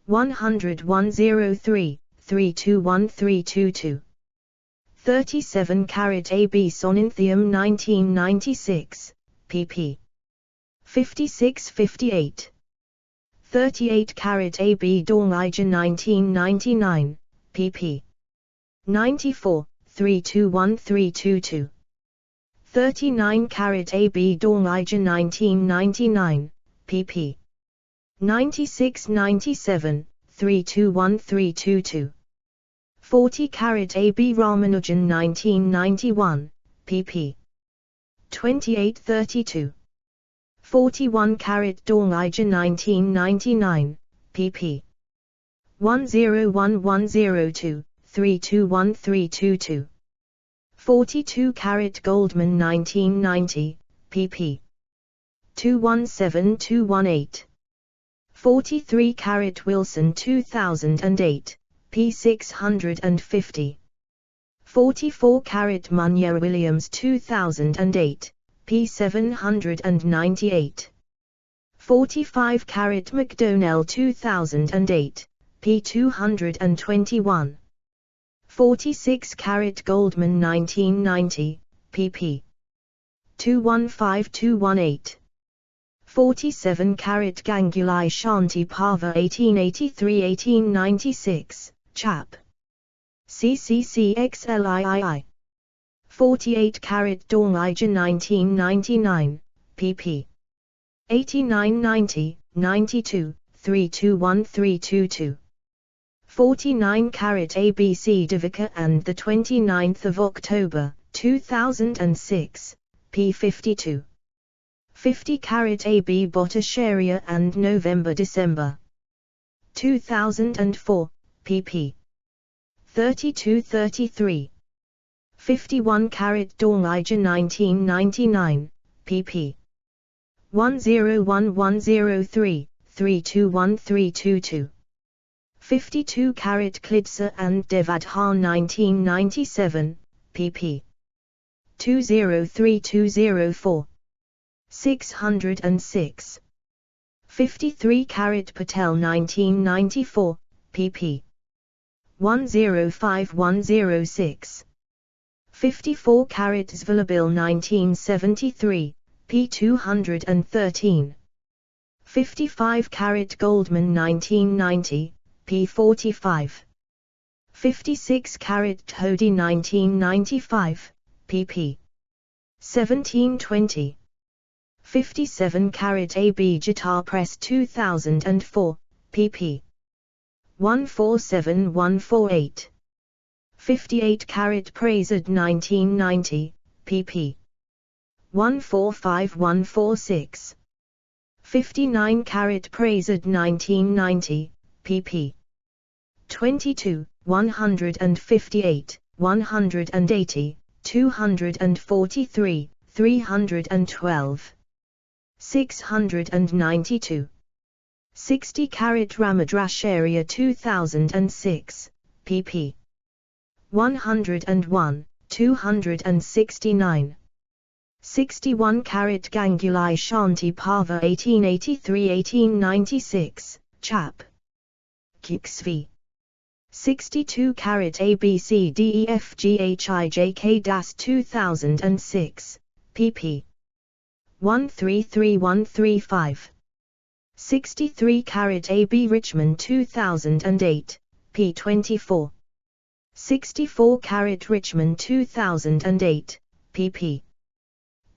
100-103, 321-322. 37 carat AB Soninthium 1996, pp. 56-58. 38 carat AB Dornija 1999, pp. 94, 321-322. 39 carat AB Dornija 1999, pp. 96-97, 321-322. 40 carat AB Ramanujan 1991, pp. 28-32. 41 carat Dornija 1999, pp. 101-102, 321-322. 42 carat Goldman 1990, pp. 217-218. 43 carat Wilson 2008, p. 650. 44 carat Munyer Williams 2008, p. 798. 45 carat McDonnell 2008, p. 221. 46 carat Goldman 1990, pp. 215-218. 47 carat Ganguly Shanti Pava 1883-1896, chap. CCCXLIII. 48 carat Dornija 1999, pp. 89-90, 92, 321-322. 49 carat ABC Devika and the 29th of October, 2006, p. 52. 50 carat AB Bhattacharya and November-December 2004, pp. 32-33. 51 carat Dornija 1999, pp. 101-103, 321-322. 52 carat Klidsa and Devadha 1997, pp. 203-204. 606. 53 carat Patel 1994, pp. 105-106. 54 carat Zvalabil 1973, p. 213. 55 carat Goldman 1990, p45. 56 carat Todi 1995, pp. 1720. 57 carat AB Guitar Press 2004, pp. 147148. 58 carat Praised 1990, pp. 145146. 59 carat Praised 1990, pp. 22, 158, 180, 243, 312. 692. 60 carat Ramadrasharya 2006, pp. 101, 269. 61 carat Gangulai Shanti Pava 1883-1896, chap. Kiksvi. 62 carat ABCDEFGHIJK 2006, pp. 133135. 63 carat AB Richmond 2008, p24. 64 carat Richmond 2008, pp.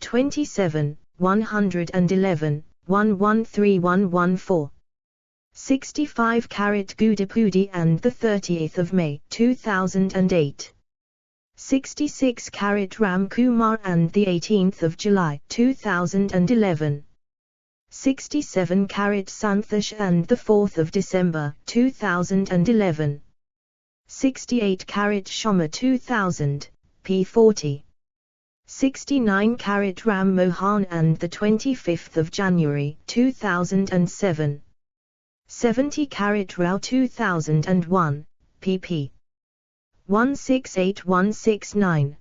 27, 111, 113114. 65 carat Gudipudi and the 30th of May 2008. 66 carat Ram Kumar and the 18th of July 2011. 67 carat Santhosh and the 4th of December 2011. 68 carat Shoma 2000, p40. 69 carat Ram Mohan and the 25th of January 2007. 70 carat Rao 2001, pp. 168169.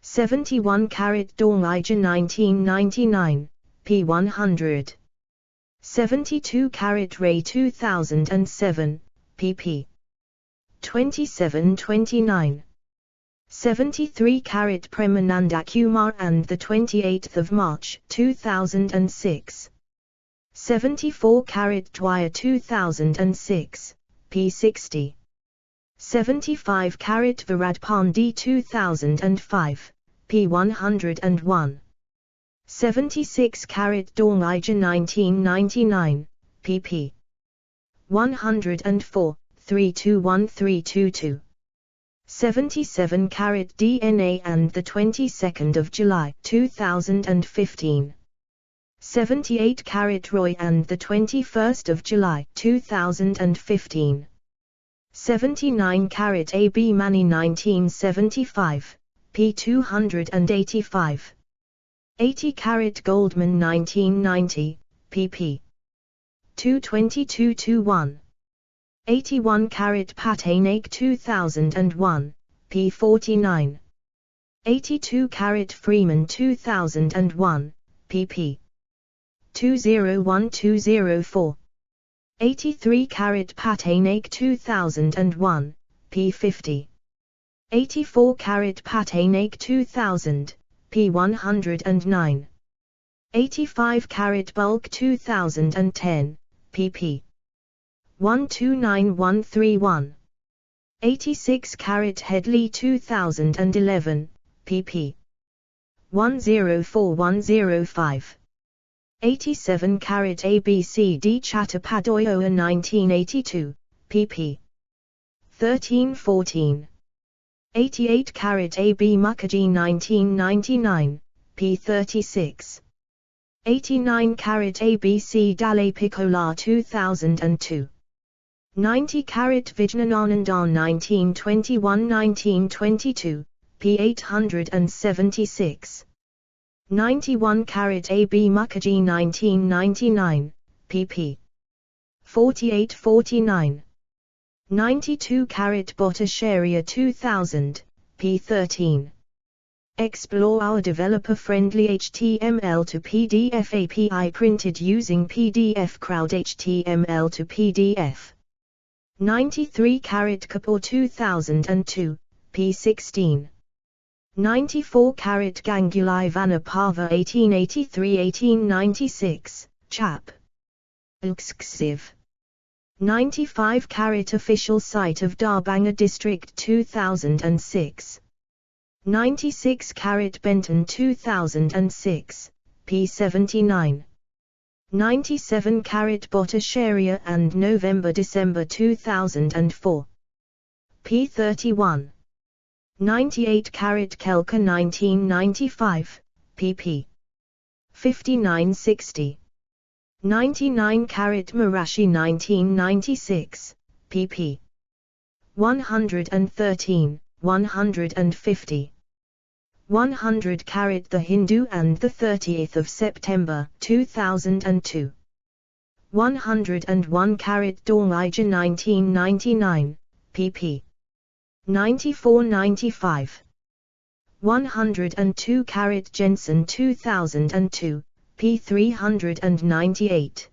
71 carat Dornija 1999, p100. 72 carat Ray 2007, pp. 2729. 73 carat Premananda Kumar and the 28th of March 2006. 74 carat Dwyer 2006, p60. 75 carat Virad Pandey 2005, p101. 76 carat Dornija 1999, pp. 104, 321322. 77 carat DNA and the 22nd of July 2015. 78 carat Roy and the 21st of July 2015. 79 carat AB Mani 1975, p285. 80 carat Goldman 1990, pp. 22221. 81 carat Patenaik 2001, p49. 82 carat Freeman 2001, pp. 201204. 83 carat Patenaik 2001, p50. 84 carat Patenaik 2000, p109. 85 carat Bulk 2010, pp. 129131. 86 carat Headley 2011, pp. 104105. 87 carat ABCD Chattopadhyaya 1982, pp. 1314. 88 carat AB Mukherjee 1999, p36. 89 carat ABC Dale Piccola 2002. 90 carat Vijnananandan 1921-1922, p876. 91 carat AB Mukherjee 1999, pp. 4849. 92 carat Bhattacharya 2000, p13. Explore our developer-friendly HTML to PDF API printed using PDF Crowd HTML to PDF. 93 carat Kapoor 2002, p16. 94 carat Gangulai Vanapava 1883-1896, chap. Exclusive. 95 carat official site of Darbanga district 2006. 96 carat Benton 2006, p79. 97 carat Botta Sharia and November-December 2004, p31. 98 carat Kelka 1995, pp. 5960. 99 carat Marashi 1996, pp. 113, 150. 100 carat The Hindu and the 30th of September 2002. 101 carat Dornija 1999, pp. 94-95. 102 carat Jensen 2002, p. 398.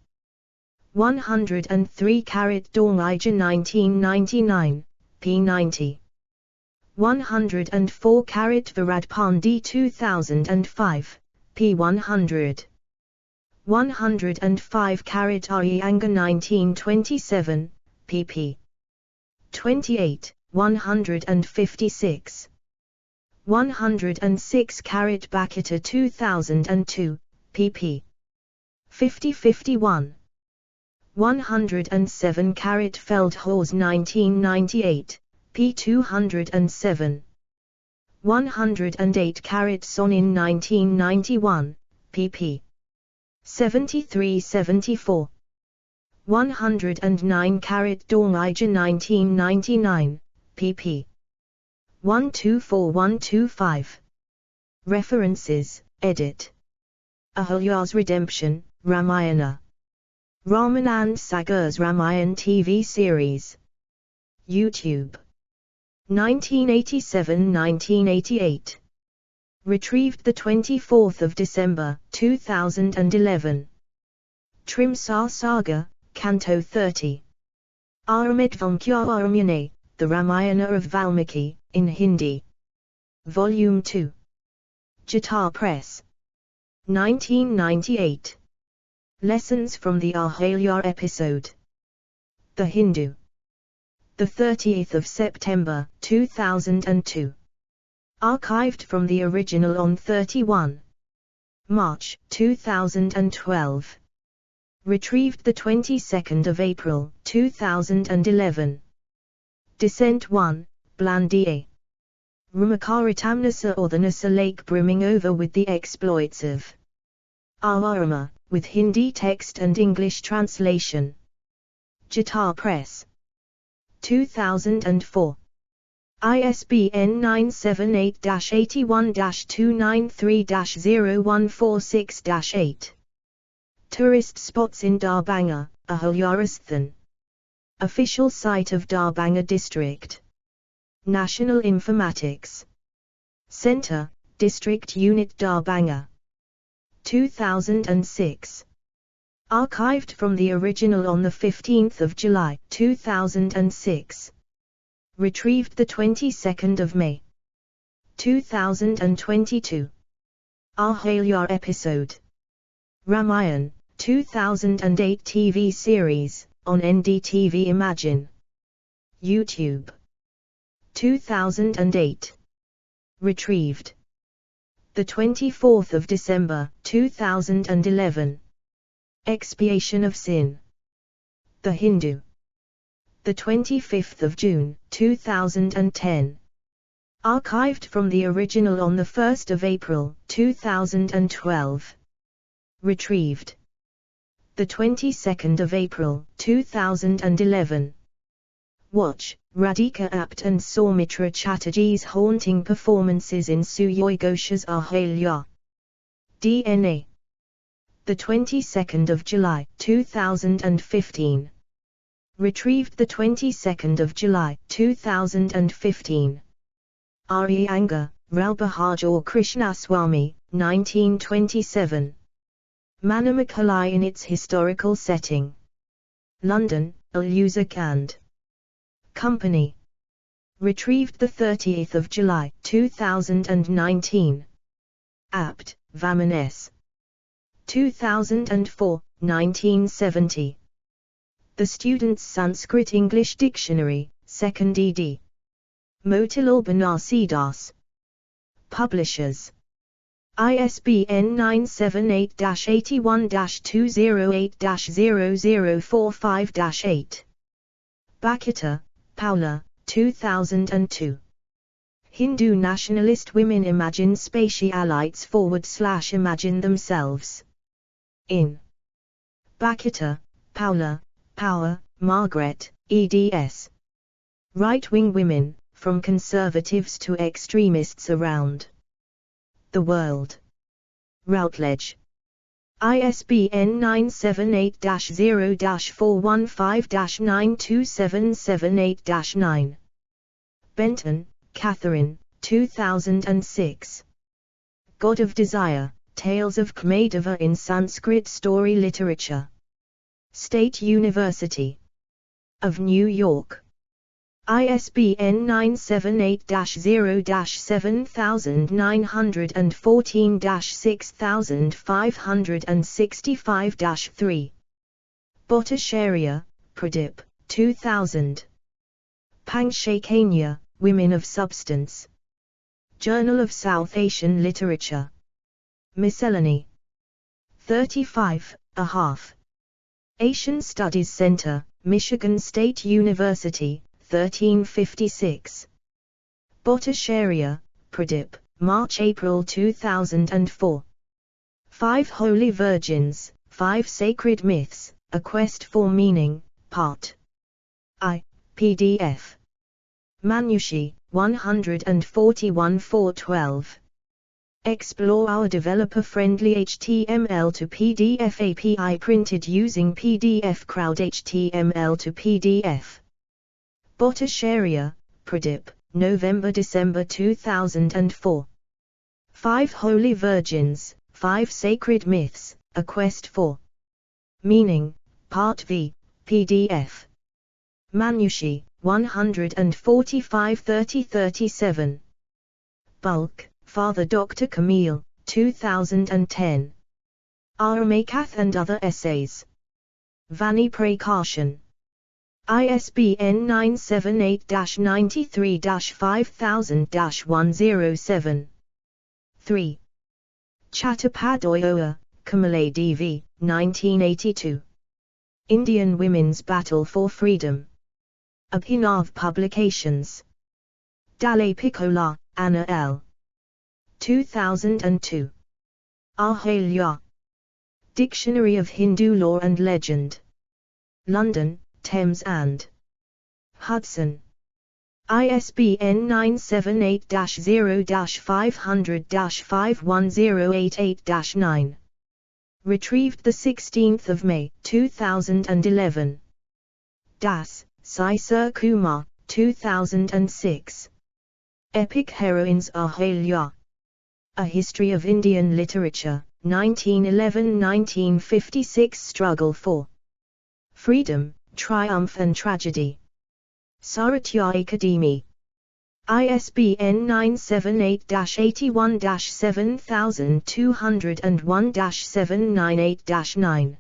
103 carat Dornija 1999, p. 90. 104 carat Virad Pandey 2005, p. 100. 105 carat Iyengar 1927, pp. 28, 156. 106 carat Bakita 2002, pp. 50-51. 107 carat Feldhorst 1998, p. 207. 108 carat Sonin 1991, pp. 73-74. 109 carat Dornija 1999, pp. 124-125. References, edit. Ahalya's Redemption, Ramayana. Ramanand Sagar's Ramayan TV series. YouTube. 1987-1988. Retrieved 24 December 2011. Trimsar Saga, Canto 30. Aramidvankya Aramyane, The Ramayana of Valmiki, in Hindi. Volume 2. Jitar Press. 1998. Lessons from the Ahalya episode. The Hindu. The 30th of September 2002. Archived from the original on 31 March 2012. Retrieved the 22nd of April 2011. Descent 1, Blandier. Ramakaritamnasa or the Nasa lake brimming over with the exploits of Alarama, with Hindi text and English translation. Jitar Press. 2004. ISBN 978-81-293-0146-8. Tourist spots in Darbanga, Ahalyarasthan. Official site of Darbanga district. National Informatics Center, District Unit Darbanga. 2006. Archived from the original on 15 July 2006. Retrieved 22 May 2022. Ahalya episode. Ramayan, 2008 TV series, on NDTV Imagine. YouTube. 2008. Retrieved. 24 December 2011. Expiation of Sin. The Hindu. The 25th of June 2010. Archived from the original on 1st of April 2012. Retrieved. The 22nd of April 2011. Watch Radhika Apte and Soumitra Chatterjee's haunting performances in Sujoy Ghos's Ahalya. DNA. The 22nd of July 2015. Retrieved the 22nd of July 2015. Iyengar, Ralbahadur Krishnaswamy, 1927. Manamakalai in its historical setting. London, Alusak and Company. Retrieved the 30th of July 2019. Apt, Vaman S. 2004, 1970. The Student's Sanskrit English Dictionary, 2nd ed. Motilal Banarsidas. Publishers. ISBN 978-81-208-0045-8. Bakita, Paula, 2002. Hindu Nationalist Women Imagine Spatialites / Imagine Themselves. In. Bakita, Paula, Power, Margaret, eds. Right-wing women, from conservatives to extremists around the world. Routledge. ISBN 978-0-415-92778-9. Benton, Catherine, 2006. God of Desire, Tales of Kmadeva in Sanskrit Story Literature. State University of New York. ISBN 978-0-7014-6565-3. Bhattacharya, Pradip, 2000. Panchakanya, Women of Substance. Journal of South Asian Literature. Miscellany. 35.5. Asian Studies Center, Michigan State University, 1356. Bhattacharya, Pradip, March-April 2004. 5 Holy Virgins, 5 Sacred Myths, A Quest for Meaning, Part I, PDF. Manushi, 141 412. Explore our developer-friendly HTML to PDF API printed using PDF Crowd HTML to PDF. Bhattacharya, Pradip, November-December 2004. 5 Holy Virgins, 5 Sacred Myths, A Quest for Meaning, Part V, PDF. Manushi, 145 3037. Bulk, Father Dr. Camille, 2010. Aramakath and Other Essays. Vani Prakashan. ISBN 978-93-5000-107. 3. Chattopadhyaya, Kamala Devi, 1982. Indian Women's Battle for Freedom. Abhinav Publications. Dalle Piccola, Anna L. 2002. Ahalya. Dictionary of Hindu Law and Legend. London, Thames and Hudson. ISBN 978-0-500-51088-9. Retrieved 16 May 2011. Das, Sai Sir Kumar, 2006. Epic Heroines Ahalya. A History of Indian Literature, 1911-1956 Struggle for Freedom, Triumph and Tragedy. Saratya Akademi. ISBN 978-81-7201-798-9.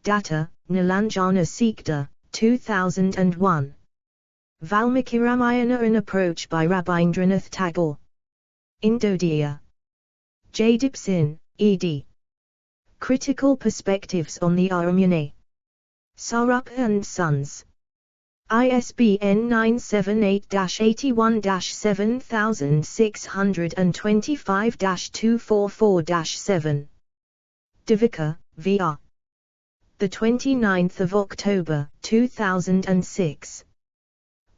Data, Nilanjana Sikda, 2001. Valmiki Ramayana An Approach by Rabindranath Tagore. Indodia. Jadip Sin, ed. Critical Perspectives on the Aramyana. Sarup and Sons. ISBN 978-81-7625-244-7. Devika, V.R. The 29th of October, 2006.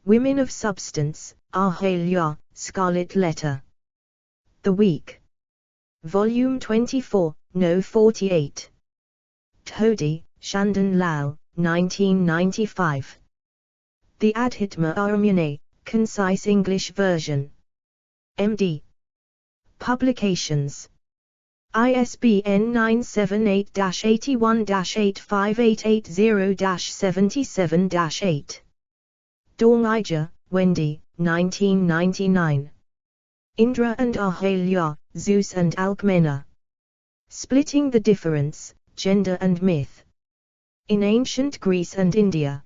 Women of Substance, Ahalya, Scarlet Letter. The Week. Volume 24, No. 48. Todi, Chandan Lal, 1995. The Adhitma Aramyana, Concise English Version. M.D. Publications. ISBN 978-81-85880-77-8. Dornija, Wendy, 1999. Indra and Ahalya, Zeus and Alcmena. Splitting the Difference, Gender and Myth. In Ancient Greece and India.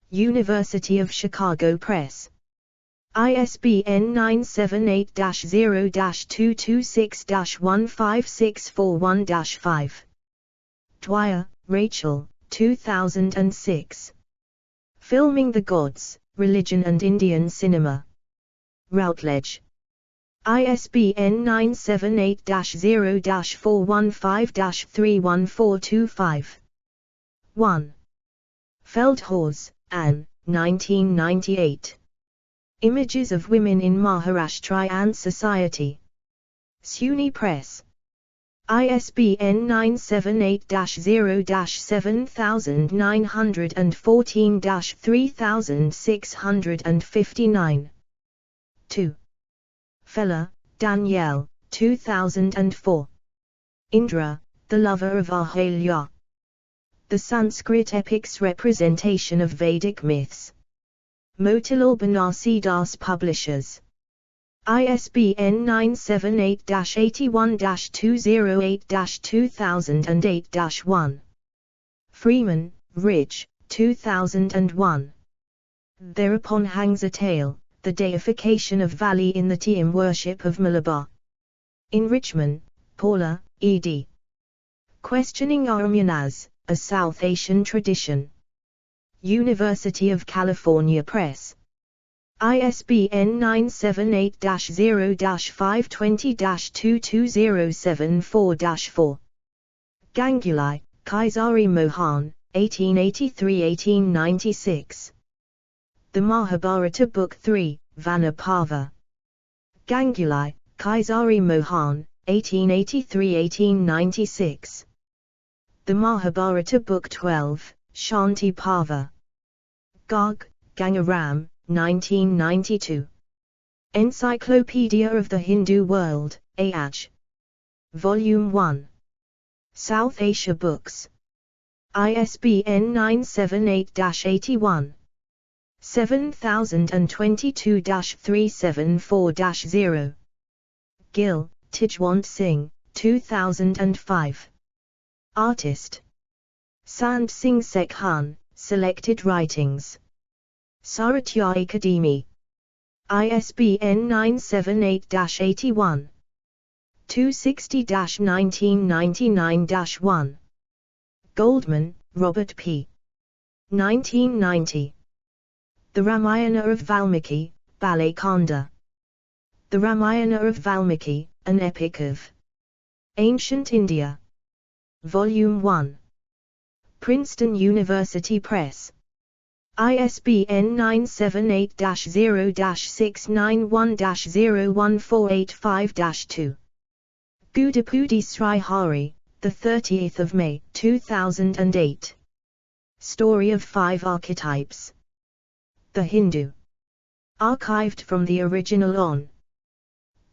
University of Chicago Press. ISBN 978-0-226-15641-5. Dwyer, Rachel, 2006. Filming the Gods, Religion and Indian Cinema. Routledge. ISBN 978-0-415-31425. 1. Feldhaus, Anne, 1998. Images of Women in Maharashtrian Society. SUNY Press. ISBN 978-0-7914-3659. 2. Feller, Danielle, 2004. Indra, the Lover of Ahalya. The Sanskrit Epic's Representation of Vedic Myths. Motilal Banarsidass Publishers. ISBN 978-81-208-2008-1. Freeman, Rich, 2001. Thereupon Hangs a Tale, The Deification of Valley in the Tiam Worship of Malabar. In Richmond, Paula, ed. Questioning Armyanas, a South Asian Tradition. University of California Press. ISBN 978-0-520-22074-4. Ganguly, Kaisari Mohan, 1883-1896. The Mahabharata Book 3, Vanapava. Ganguly, Kaisari Mohan, 1883-1896. The Mahabharata Book 12, Shanti Pava. Garg, Gangaram, 1992. Encyclopedia of the Hindu World, AH. Volume 1. South Asia Books. ISBN 978-81. 7022-374-0. Gill, Tijwant Singh, 2005. Artist. Sant Singh Sekhan, Selected Writings. Saratya Akademi. ISBN 978-81. 260-1999-1. Goldman, Robert P. 1990. The Ramayana of Valmiki, Balakanda. The Ramayana of Valmiki, an Epic of Ancient India. Volume 1. Princeton University Press. ISBN 978-0-691-01485-2. Gudapudi Srihari, the 30th of May, 2008. Story of 5 Archetypes. The Hindu. Archived from the original on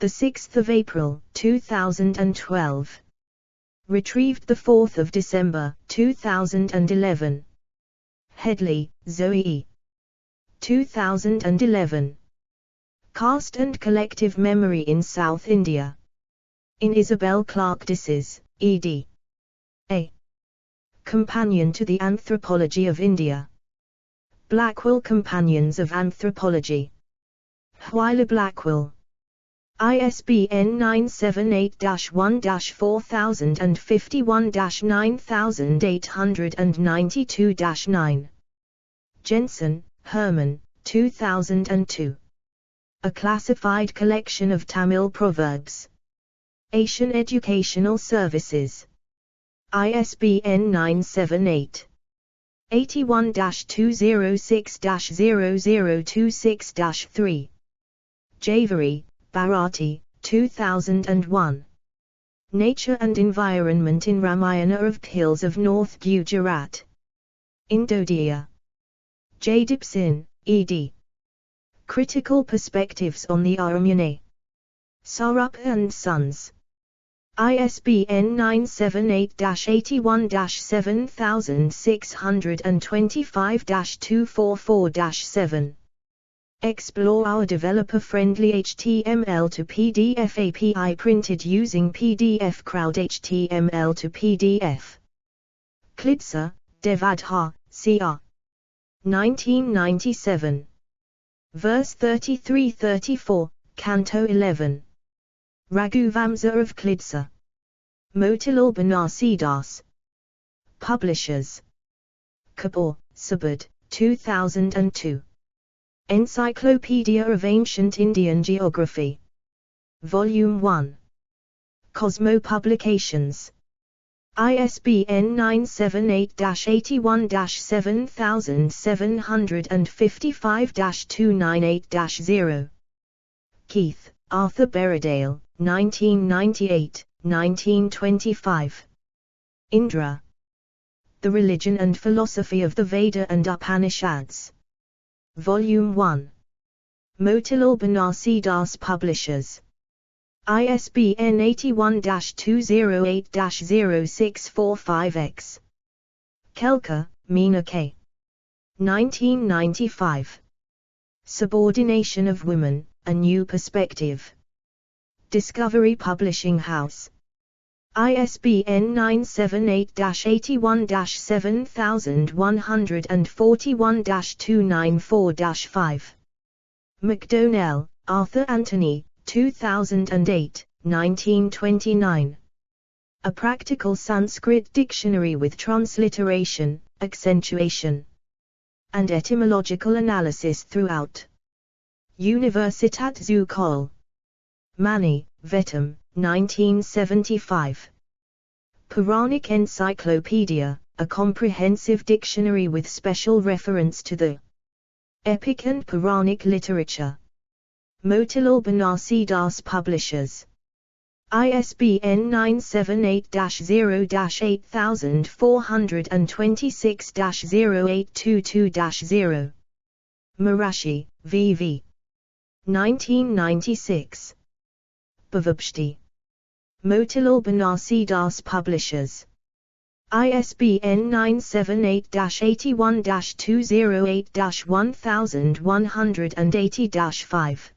the 6th of April, 2012. Retrieved the 4th of December, 2011. Headley, Zoe. 2011. Caste and Collective Memory in South India. In Isabel Clark Disses, ed. A. Companion to the Anthropology of India. Blackwell Companions of Anthropology. Hwyler Blackwell. ISBN 978-1-4051-9892-9. Jensen, Herman, 2002. A Classified Collection of Tamil Proverbs. Asian Educational Services. ISBN 978. 81-206-0026-3. Javeri, Bharati, 2001. Nature and Environment in Ramayana of Hills of North Gujarat. Indodia. Jadip Sin, ed. Critical Perspectives on the Ramayana. Sarup and Sons. ISBN 978-81-7625-244-7. Explore our developer-friendly HTML to PDF API printed using PDF Crowd HTML to PDF. Klidsa, Devadha, Cr. 1997. Verse 33-34, Canto 11. Raghuvamsa of Klidsa. Motilal Banarsidas. Publishers. Kabul, Subud, 2002. Encyclopedia of Ancient Indian Geography. Volume 1. Cosmo Publications. ISBN 978-81-7755-298-0. Keith, Arthur Berridale, 1998, 1925. Indra. The Religion and Philosophy of the Veda and Upanishads. Volume 1. Motilal Banarsidas Publishers. ISBN 81-208-0645-X. Kelkar, Meena K. 1995. Subordination of Women, A New Perspective. Discovery Publishing House. ISBN 978-81-7141-294-5. McDonnell, Arthur Anthony, 2008, 1929. A Practical Sanskrit Dictionary with Transliteration, Accentuation, and Etymological Analysis throughout. Universitat zu Col. Mani, Vetam, 1975. Puranic Encyclopedia, a comprehensive dictionary with special reference to the epic and Puranic literature. Motilal Banarsidas Publishers. ISBN 978-0-8426-08220-0. Marashi, V.V. 1996. Bhavabshti. Motilal Banarsidas Publishers. ISBN 978-81-208-1180-5.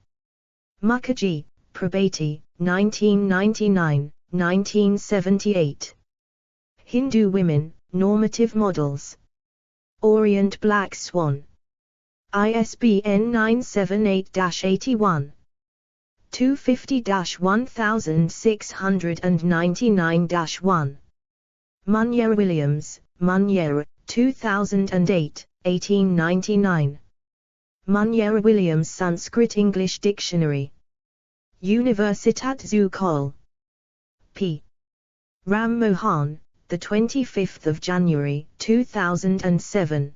Mukherjee, Prabhati, 1999, 1978. Hindu Women, Normative Models. Orient Black Swan. ISBN 978-81. 250-1699-1. Munyer Williams, Munyer, 2008, 1899. Munyer Williams Sanskrit English Dictionary. Universitat zu Col. P. Ram Mohan, the 25th of January, 2007.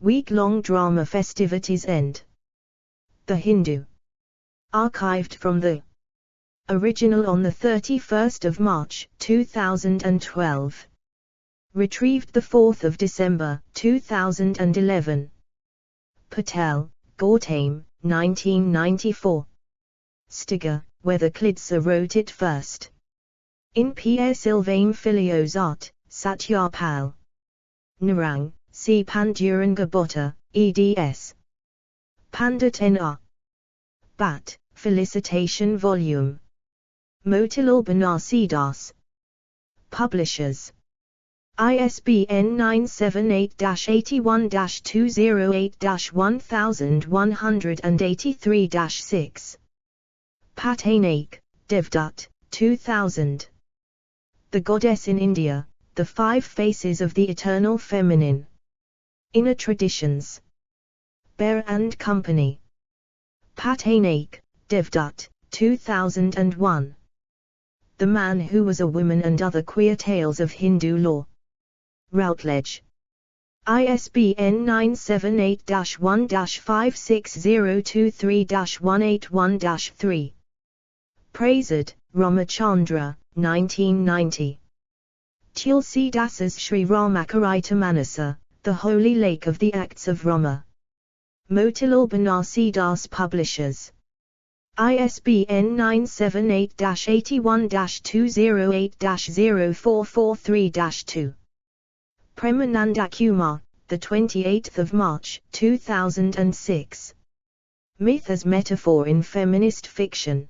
Week-long drama festivities end. The Hindu. Archived from the original on the 31st of March, 2012. Retrieved the 4th of December, 2011. Patel, Gautam, 1994. Stiga, whether Klidsa wrote it first. In Pierre Sylvain Filios Art, Satyapal. Narang, C. Panduranga Botta, eds. Pandit N.R. Bat, Felicitation Volume. Motilal Banarsidas. Publishers. ISBN 978-81-208-1183-6. Patnaik, Devdutt, 2000. The Goddess in India, The Five Faces of the Eternal Feminine. Inner Traditions. Bear and Company. Patnaik, Devdutt, 2001. The Man Who Was a Woman and Other Queer Tales of Hindu Law. Routledge. ISBN 978-1-56023-181-3. Prasad, Ramachandra, 1990. Tulsidasa's Sri Ramakarita Manasa, The Holy Lake of the Acts of Rama. Motilal Banarsidas Publishers. ISBN 978-81-208-0443-2. Premanandakumar, the 28th of March, 2006. Myth as Metaphor in Feminist Fiction.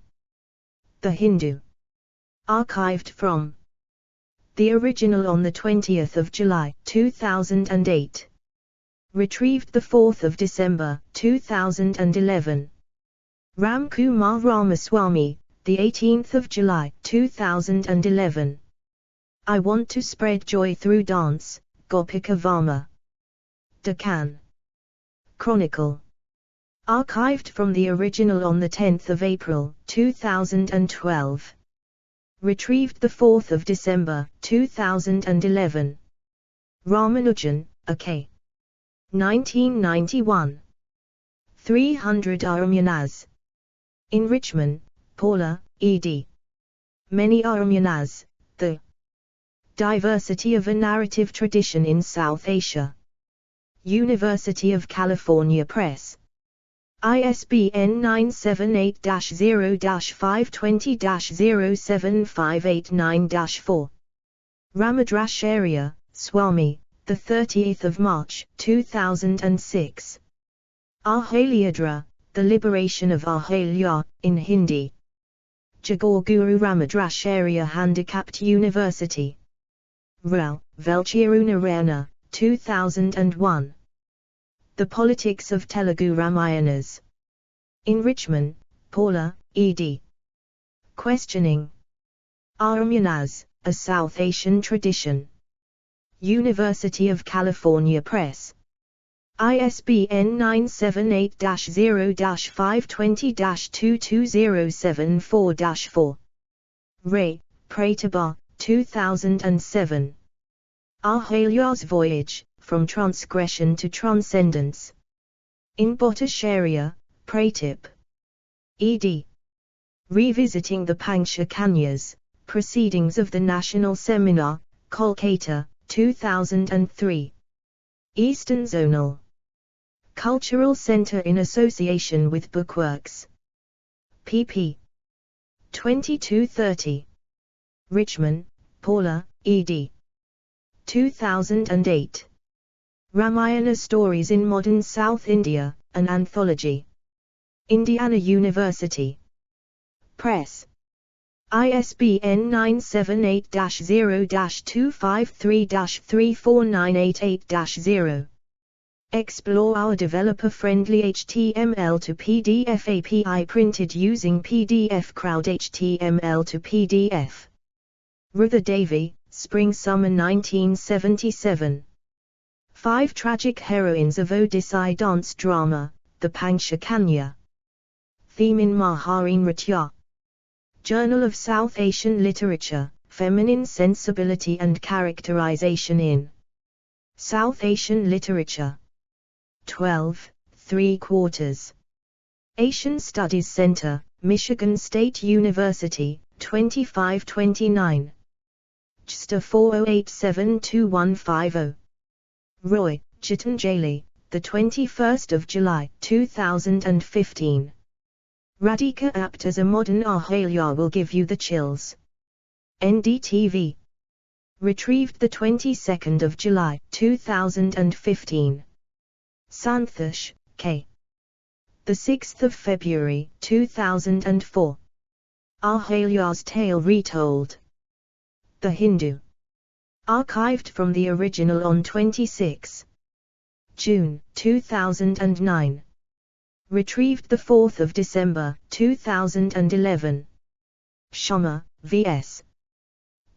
The Hindu. Archived from The original on the 20th of July, 2008. Retrieved the 4th of December, 2011. Ram Kumar Ramaswamy, the 18th of July, 2011. I Want to Spread Joy Through Dance, Gopika Varma. Deccan Chronicle. Archived from the original on the 10th of April, 2012. Retrieved the 4th of December, 2011. Ramanujan, A.K. 1991. 300 Arumyanas. Enrichment, Paula, ed. Many Arumyanas, the diversity of a narrative tradition in South Asia. University of California Press. ISBN 978-0-520-07589-4. Ramadrasharya, Swami, the 30th of March, 2006. Ahalyadra, The Liberation of Ahalya, in Hindi. Jagorguru Ramadrasharya Handicapped University. Rel, Velchirunarayana, 2001. The Politics of Telugu Ramayanas. Enrichment, Paula, ed. Questioning. Arumyanas, a South Asian tradition. University of California Press. ISBN 978-0-520-22074-4. Ray, Pratibha, 2007. Ahalya's Voyage, From Transgression to Transcendence. In Bhattacharya, Pratip. ed. Revisiting the Panchakanyas, Proceedings of the National Seminar, Kolkata, 2003. Eastern Zonal Cultural Center in association with Bookworks. pp. 2230. Richmond, Paula, ed. 2008. Ramayana Stories in Modern South India, an Anthology. Indiana University Press. ISBN 978-0-253-34988-0. Explore our developer-friendly HTML to PDF API printed using PDF Crowd HTML to PDF. Ruther Davey, Spring-Summer 1977. 5 Tragic Heroines of Odissi Dance Drama, The Panchakanya. Theme in Mahareen Nritya. Journal of South Asian Literature, Feminine Sensibility and Characterization in South Asian Literature. 12, 3/4. Asian Studies Center, Michigan State University, 2529. JSTA 40872150. Roy, Chitanjali, the 21st of July, 2015. Radhika Apt as a Modern Ahalya Will Give You the Chills. NDTV. Retrieved the 22nd of July, 2015. Santhosh, K. The 6th of February, 2004. Ahalya's Tale Retold. The Hindu. Archived from the original on 26 June, 2009. Retrieved the 4th of December, 2011. Sharma, V.S.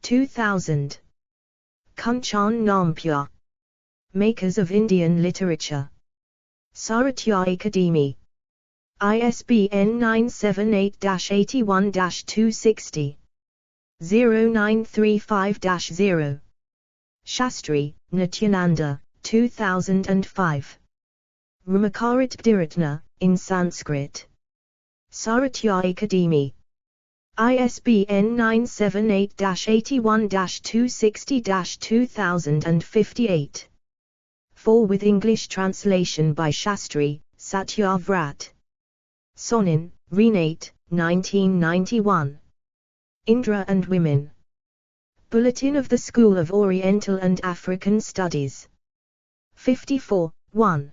2000. Kanchan Nampur. Makers of Indian Literature. Saratya Akademi. ISBN 978-81-260. 0935-0. Shastri, Nityananda, 2005. Ramakaritbdiratna, in Sanskrit. Saratya Akademi. ISBN 978-81-260-2058. 4 with English translation by Shastri, Satya Vrat. Sonin, Renate, 1991. Indra and Women. Bulletin of the School of Oriental and African Studies. 54, 1.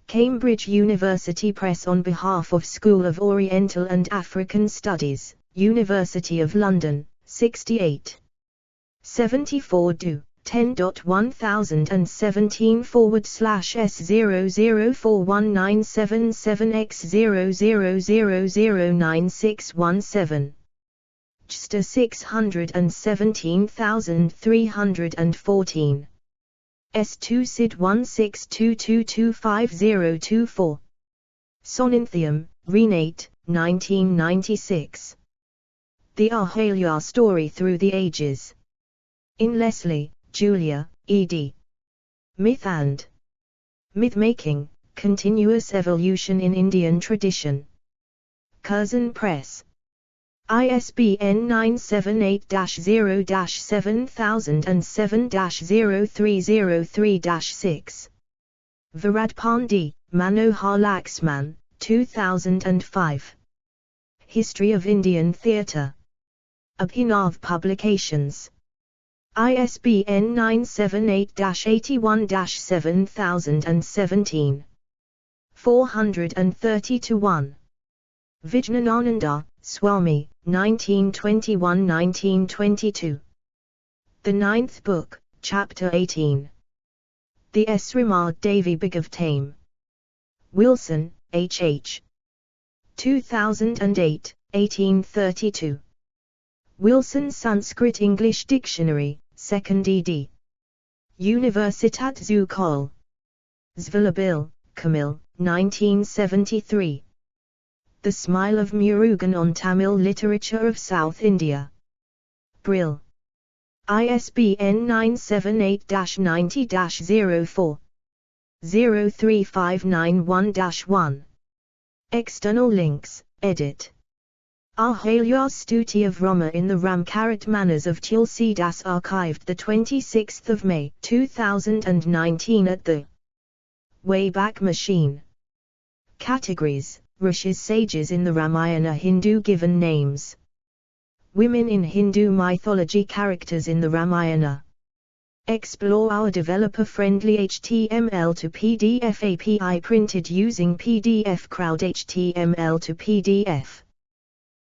Cambridge University Press on behalf of School of Oriental and African Studies, University of London, 68. 74 do 10.1017/S0041977X000096117 JSTA 617314 S2 SID 1622250024 Soninthium, Renate, 1996. The Ahalya Story Through the Ages. In Leslie, Julia, ed. Myth and Myth-Making, Continuous Evolution in Indian Tradition. Curzon Press. ISBN 978-0-7007-0303-6. Viradpandi, Manohar Laxman, 2005. History of Indian Theatre. Abhinav Publications. ISBN 978-81-7017. 430-1. Vijnanananda, Swami, 1921–1922. The Ninth Book, Chapter 18. The Srimad Devi Big of Tame. Wilson, H. H. 2008, 1832. Wilson Sanskrit English Dictionary, 2nd ed. Universitat zu Kol. Zvalabil, Camille, 1973. The Smile of Murugan on Tamil Literature of South India. Brill. ISBN 978-90-04. 03591-1. External links, edit. Ahalya Stuti of Rama in the Ramcharit Manners of Tulsidas archived 26 May 2019 at the Wayback Machine. Categories: Rishis, sages in the Ramayana, Hindu given names. Women in Hindu mythology, characters in the Ramayana. Explore our developer-friendly HTML to PDF API printed using PDF Crowd HTML to PDF.